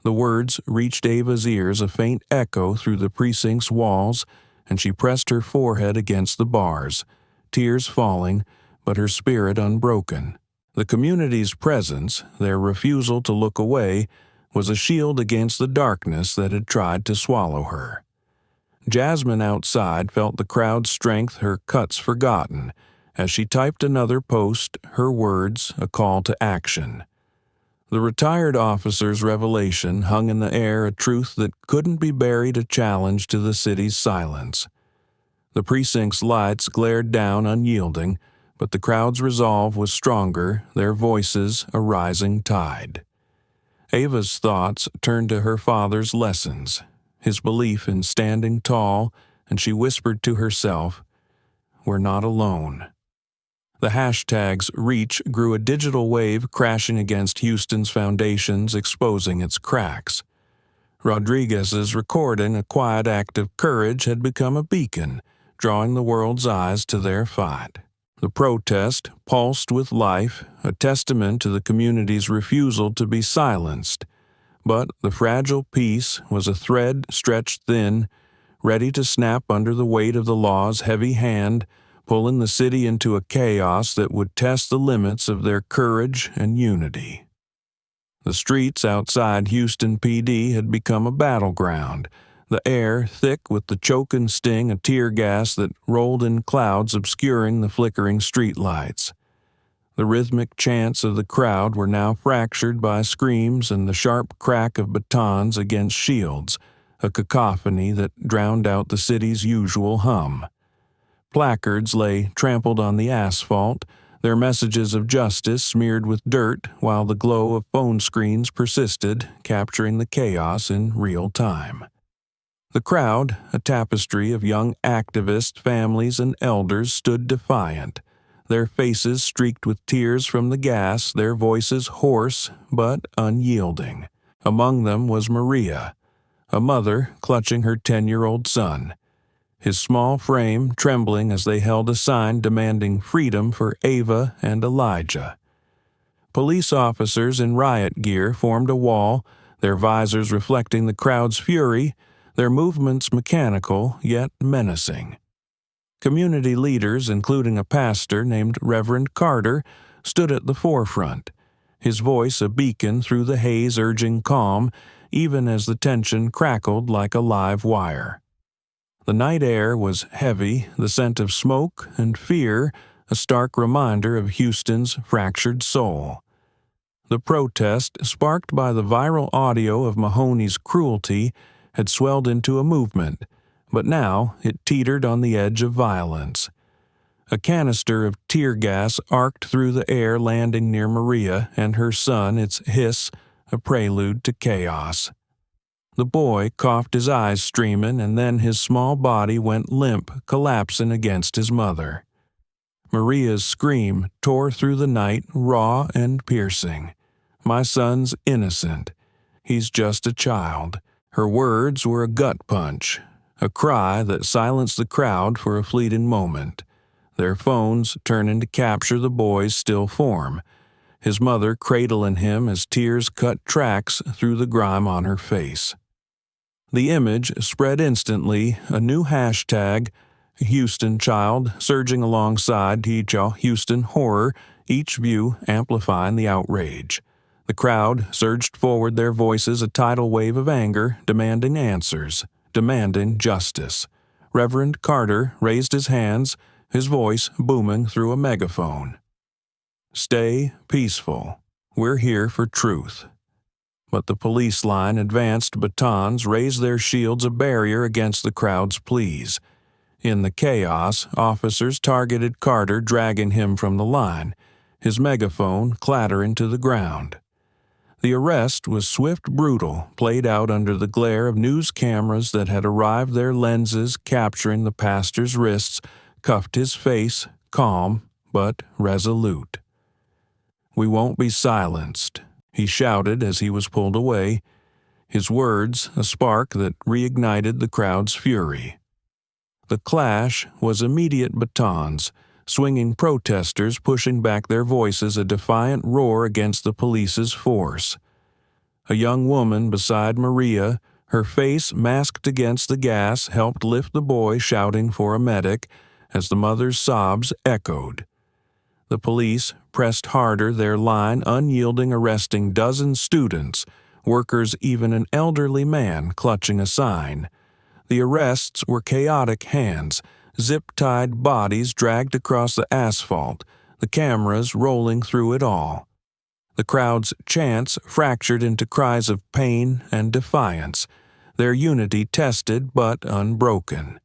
The words reached Ava's ears, a faint echo through the precinct's walls, and she pressed her forehead against the bars, tears falling, but her spirit unbroken. The community's presence, their refusal to look away, was a shield against the darkness that had tried to swallow her. Jasmine outside felt the crowd's strength, her cuts forgotten, as she typed another post, her words a call to action. The retired officer's revelation hung in the air, a truth that couldn't be buried, a challenge to the city's silence. The precinct's lights glared down unyielding, but the crowd's resolve was stronger, their voices a rising tide. Ava's thoughts turned to her father's lessons, his belief in standing tall, and she whispered to herself, "We're not alone." The hashtag's reach grew a digital wave crashing against Houston's foundations, exposing its cracks. Rodriguez's recording, a quiet act of courage, had become a beacon, drawing the world's eyes to their fight. The protest pulsed with life, a testament to the community's refusal to be silenced. But the fragile peace was a thread stretched thin, ready to snap under the weight of the law's heavy hand, pulling the city into a chaos that would test the limits of their courage and unity. The streets outside Houston PD had become a battleground, the air thick with the choke and sting of tear gas that rolled in clouds obscuring the flickering streetlights. The rhythmic chants of the crowd were now fractured by screams and the sharp crack of batons against shields, a cacophony that drowned out the city's usual hum. Placards lay trampled on the asphalt, their messages of justice smeared with dirt, while the glow of phone screens persisted, capturing the chaos in real time. The crowd, a tapestry of young activists, families, and elders, stood defiant, their faces streaked with tears from the gas, their voices hoarse but unyielding. Among them was Maria, a mother clutching her 10-year-old son, his small frame trembling as they held a sign demanding freedom for Ava and Elijah. Police officers in riot gear formed a wall, their visors reflecting the crowd's fury, their movements mechanical yet menacing. Community leaders, including a pastor named Reverend Carter, stood at the forefront, his voice a beacon through the haze urging calm, even as the tension crackled like a live wire. The night air was heavy, the scent of smoke and fear, a stark reminder of Houston's fractured soul. The protest, sparked by the viral audio of Mahoney's cruelty, had swelled into a movement, but now it teetered on the edge of violence. A canister of tear gas arced through the air, landing near Maria and her son, its hiss a prelude to chaos. The boy coughed, his eyes streaming, and then his small body went limp, collapsing against his mother. Maria's scream tore through the night, raw and piercing. "My son's innocent. He's just a child." Her words were a gut punch, a cry that silenced the crowd for a fleeting moment, their phones turning to capture the boy's still form, his mother cradling him as tears cut tracks through the grime on her face. The image spread instantly, a new hashtag, Houston Child, surging alongside Houston Horror, each view amplifying the outrage. The crowd surged forward, their voices a tidal wave of anger, demanding answers, demanding justice. Reverend Carter raised his hands, his voice booming through a megaphone. "Stay peaceful. We're here for truth." But the police line advanced batons, raised their shields a barrier against the crowd's pleas. In the chaos, officers targeted Carter, dragging him from the line, his megaphone clattering to the ground. The arrest was swift, brutal, played out under the glare of news cameras that had arrived, their lenses capturing the pastor's wrists, cuffed his face, calm but resolute. "We won't be silenced," he shouted as he was pulled away, his words a spark that reignited the crowd's fury. The clash was immediate batons, swinging protesters pushing back their voices a defiant roar against the police's force. A young woman beside Maria, her face masked against the gas, helped lift the boy shouting for a medic as the mother's sobs echoed. The police pressed harder, their line unyielding, arresting dozens students, workers, even an elderly man clutching a sign. The arrests were chaotic hands, zip-tied bodies dragged across the asphalt, the cameras rolling through it all. The crowd's chants fractured into cries of pain and defiance, their unity tested but unbroken.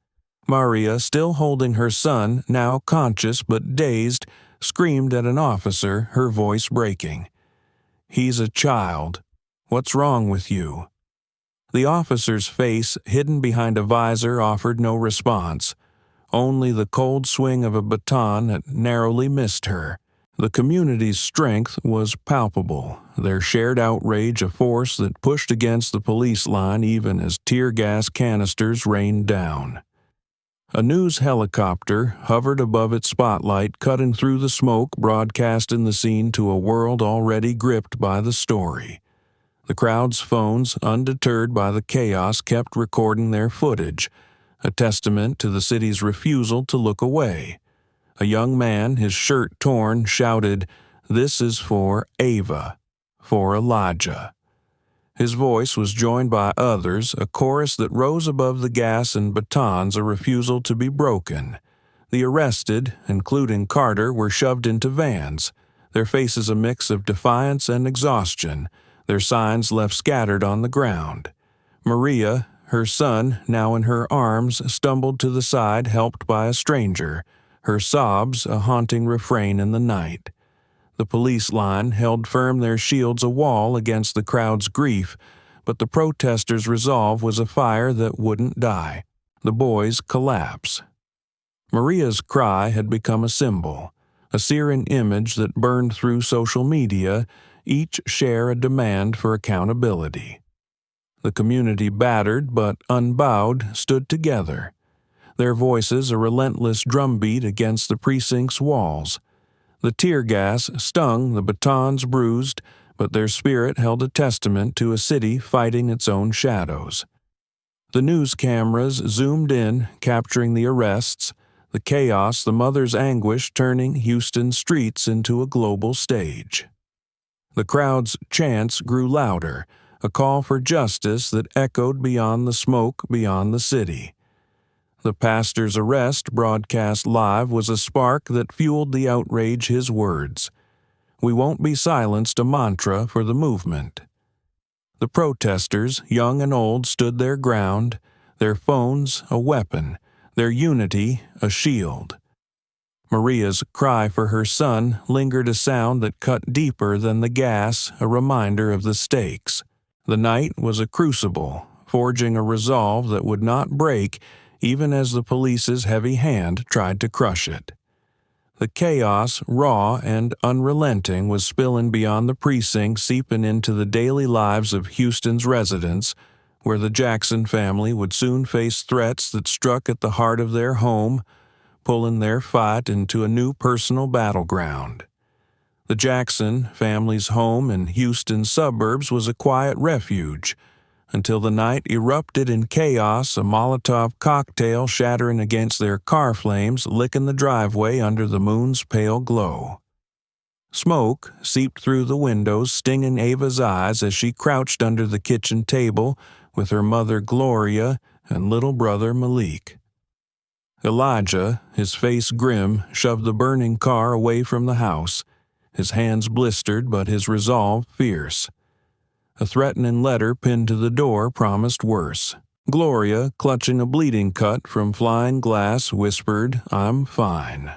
Maria, still holding her son, now conscious but dazed, screamed at an officer, her voice breaking. "He's a child. What's wrong with you?" The officer's face, hidden behind a visor, offered no response. Only the cold swing of a baton that narrowly missed her. The community's strength was palpable, their shared outrage a force that pushed against the police line even as tear gas canisters rained down. A news helicopter hovered above its spotlight, cutting through the smoke, broadcasting the scene to a world already gripped by the story. The crowd's phones, undeterred by the chaos, kept recording their footage, a testament to the city's refusal to look away. A young man, his shirt torn, shouted, "This is for Ava, for Elijah." His voice was joined by others, a chorus that rose above the gas and batons, a refusal to be broken. The arrested, including Carter, were shoved into vans, their faces a mix of defiance and exhaustion, their signs left scattered on the ground. Maria, her son, now in her arms, stumbled to the side, helped by a stranger, her sobs a haunting refrain in the night. The police line held firm, their shields a wall against the crowd's grief, but the protesters' resolve was a fire that wouldn't die. The boy's collapse. Maria's cry had become a symbol, a searing image that burned through social media, each share a demand for accountability. The community, battered but unbowed, stood together, their voices a relentless drumbeat against the precinct's walls. The tear gas stung, the batons bruised, but their spirit held a testament to a city fighting its own shadows. The news cameras zoomed in, capturing the arrests, the chaos, the mother's anguish, turning Houston's streets into a global stage. The crowd's chants grew louder, a call for justice that echoed beyond the smoke, beyond the city. The pastor's arrest, broadcast live, was a spark that fueled the outrage, his words. "We won't be silenced," a mantra for the movement. The protesters, young and old, stood their ground, their phones a weapon, their unity a shield. Maria's cry for her son lingered, a sound that cut deeper than the gas, a reminder of the stakes. The night was a crucible, forging a resolve that would not break even as the police's heavy hand tried to crush it. The chaos, raw and unrelenting, was spilling beyond the precinct, seeping into the daily lives of Houston's residents, where the Jackson family would soon face threats that struck at the heart of their home, pulling their fight into a new personal battleground. The Jackson family's home in Houston's suburbs was a quiet refuge, until the night erupted in chaos, a Molotov cocktail shattering against their car flames, licking the driveway under the moon's pale glow. Smoke seeped through the windows, stinging Ava's eyes as she crouched under the kitchen table with her mother Gloria and little brother Malik. Elijah, his face grim, shoved the burning car away from the house, his hands blistered but his resolve fierce. A threatening letter pinned to the door promised worse. Gloria, clutching a bleeding cut from flying glass, whispered, "I'm fine."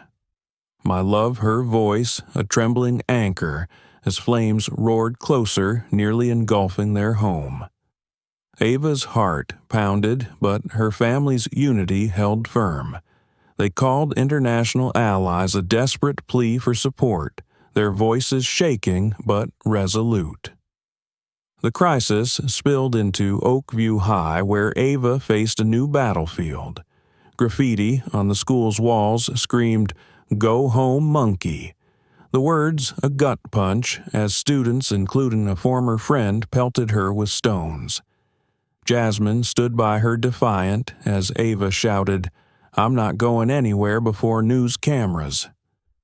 My love, her voice, a trembling anchor, as flames roared closer, nearly engulfing their home. Ava's heart pounded, but her family's unity held firm. They called international allies a desperate plea for support, their voices shaking but resolute. The crisis spilled into Oakview High, where Ava faced a new battlefield. Graffiti on the school's walls screamed, "Go home, monkey." The words a gut punch as students, including a former friend, pelted her with stones. Jasmine stood by her defiant as Ava shouted, "I'm not going anywhere before news cameras."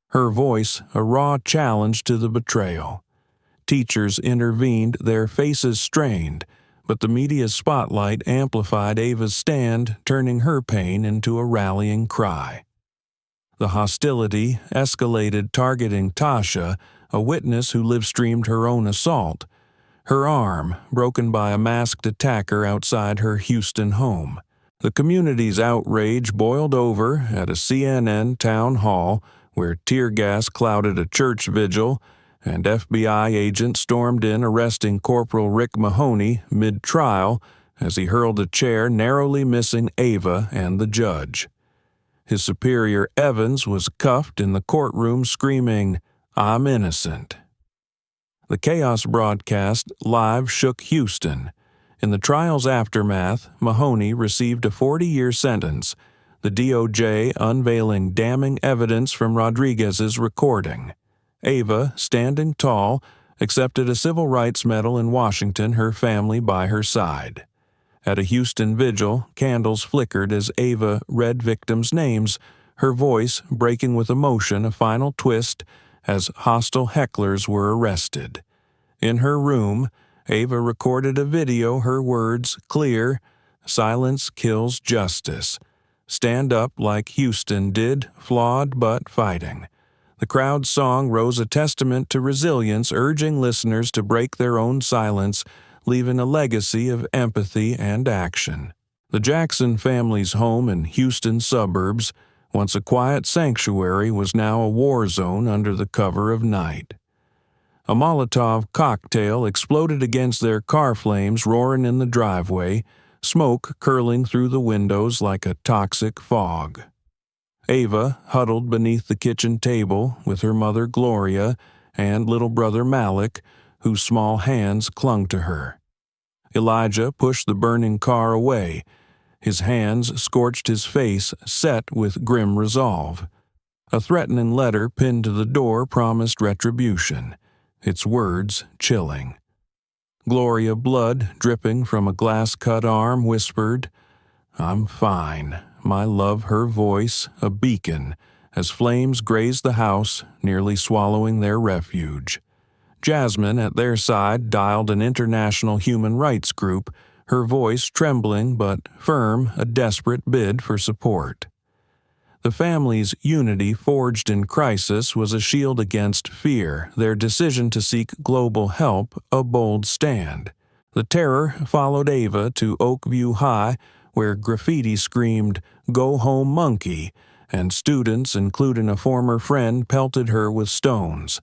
Her voice a raw challenge to the betrayal. Teachers intervened, their faces strained, but the media's spotlight amplified Ava's stand, turning her pain into a rallying cry. The hostility escalated, targeting Tasha, a witness who live-streamed her own assault, her arm broken by a masked attacker outside her Houston home. The community's outrage boiled over at a CNN town hall where tear gas clouded a church vigil, and FBI agents stormed in, arresting Corporal Rick Mahoney mid-trial as he hurled a chair, narrowly missing Ava and the judge. His superior, Evans, was cuffed in the courtroom screaming, "I'm innocent." The chaos broadcast live shook Houston. In the trial's aftermath, Mahoney received a 40-year sentence, the DOJ unveiling damning evidence from Rodriguez's recording. Ava, standing tall, accepted a civil rights medal in Washington, her family by her side. At a Houston vigil, candles flickered as Ava read victims' names, her voice breaking with emotion, a final twist as hostile hecklers were arrested. In her room, Ava recorded a video, her words clear, "Silence kills justice. Stand up like Houston did, flawed but fighting." The crowd's song rose, a testament to resilience, urging listeners to break their own silence, leaving a legacy of empathy and action. The Jackson family's home in Houston's suburbs, once a quiet sanctuary, was now a war zone under the cover of night. A Molotov cocktail exploded against their car, flames roaring in the driveway, smoke curling through the windows like a toxic fog. Ava huddled beneath the kitchen table with her mother Gloria and little brother Malik, whose small hands clung to her. Elijah pushed the burning car away. His hands scorched his face, set with grim resolve. A threatening letter pinned to the door promised retribution, its words chilling. Gloria, blood dripping from a glass-cut arm, whispered, "I'm fine." My love, her voice, a beacon, as flames grazed the house, nearly swallowing their refuge. Jasmine, at their side, dialed an international human rights group, her voice trembling but firm, a desperate bid for support. The family's unity, forged in crisis, was a shield against fear, their decision to seek global help a bold stand. The terror followed Ava to Oakview High, where graffiti screamed, "Go home, monkey," and students, including a former friend, pelted her with stones.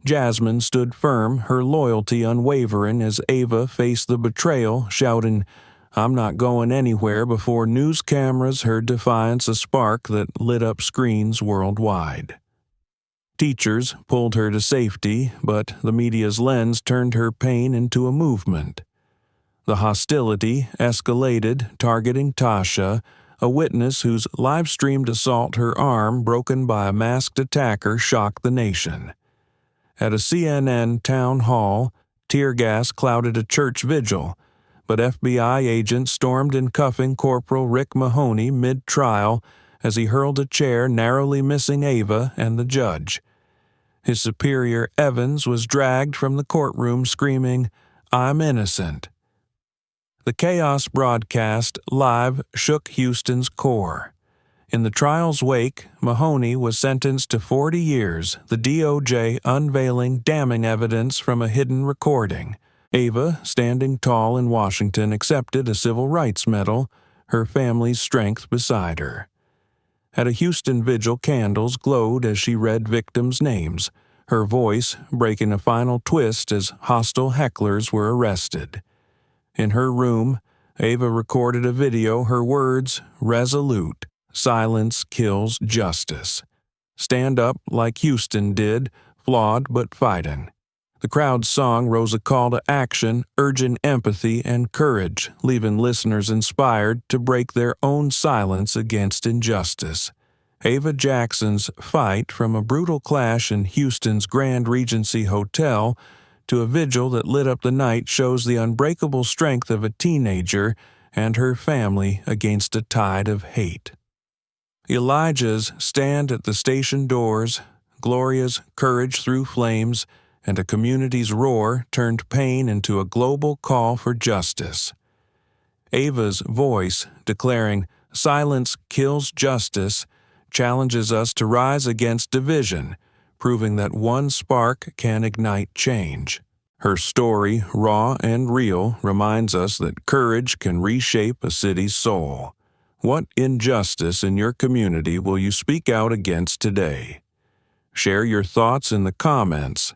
Jasmine stood firm, her loyalty unwavering as Ava faced the betrayal, shouting, "I'm not going anywhere before news cameras," her defiance a spark that lit up screens worldwide. Teachers pulled her to safety, but the media's lens turned her pain into a movement. The hostility escalated, targeting Tasha, a witness whose live-streamed assault, her arm broken by a masked attacker, shocked the nation. At a CNN town hall, tear gas clouded a church vigil, but FBI agents stormed in, cuffing Corporal Rick Mahoney mid-trial as he hurled a chair, narrowly missing Ava and the judge. His superior, Evans, was dragged from the courtroom screaming, "I'm innocent." The chaos broadcast live shook Houston's core. In the trial's wake, Mahoney was sentenced to 40 years, the DOJ unveiling damning evidence from a hidden recording. Ava, standing tall in Washington, accepted a civil rights medal, her family's strength beside her. At a Houston vigil, candles glowed as she read victims' names, her voice breaking a final twist as hostile hecklers were arrested. In her room, Ava recorded a video, her words resolute. Silence kills justice. Stand up like Houston did, flawed but fighting. The crowd's song rose a call to action, urging empathy and courage, leaving listeners inspired to break their own silence against injustice. Ava Jackson's fight from a brutal clash in Houston's Grand Regency Hotel to a vigil that lit up the night shows the unbreakable strength of a teenager and her family against a tide of hate. Elijah's stand at the station doors, Gloria's courage through flames, and a community's roar turned pain into a global call for justice. Ava's voice, declaring, "Silence kills justice," challenges us to rise against division, proving that one spark can ignite change. Her story, raw and real, reminds us that courage can reshape a city's soul. What injustice in your community will you speak out against today? Share your thoughts in the comments,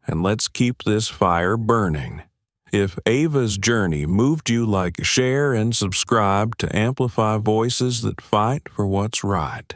and let's keep this fire burning. If Ava's journey moved you, share and subscribe to amplify voices that fight for what's right.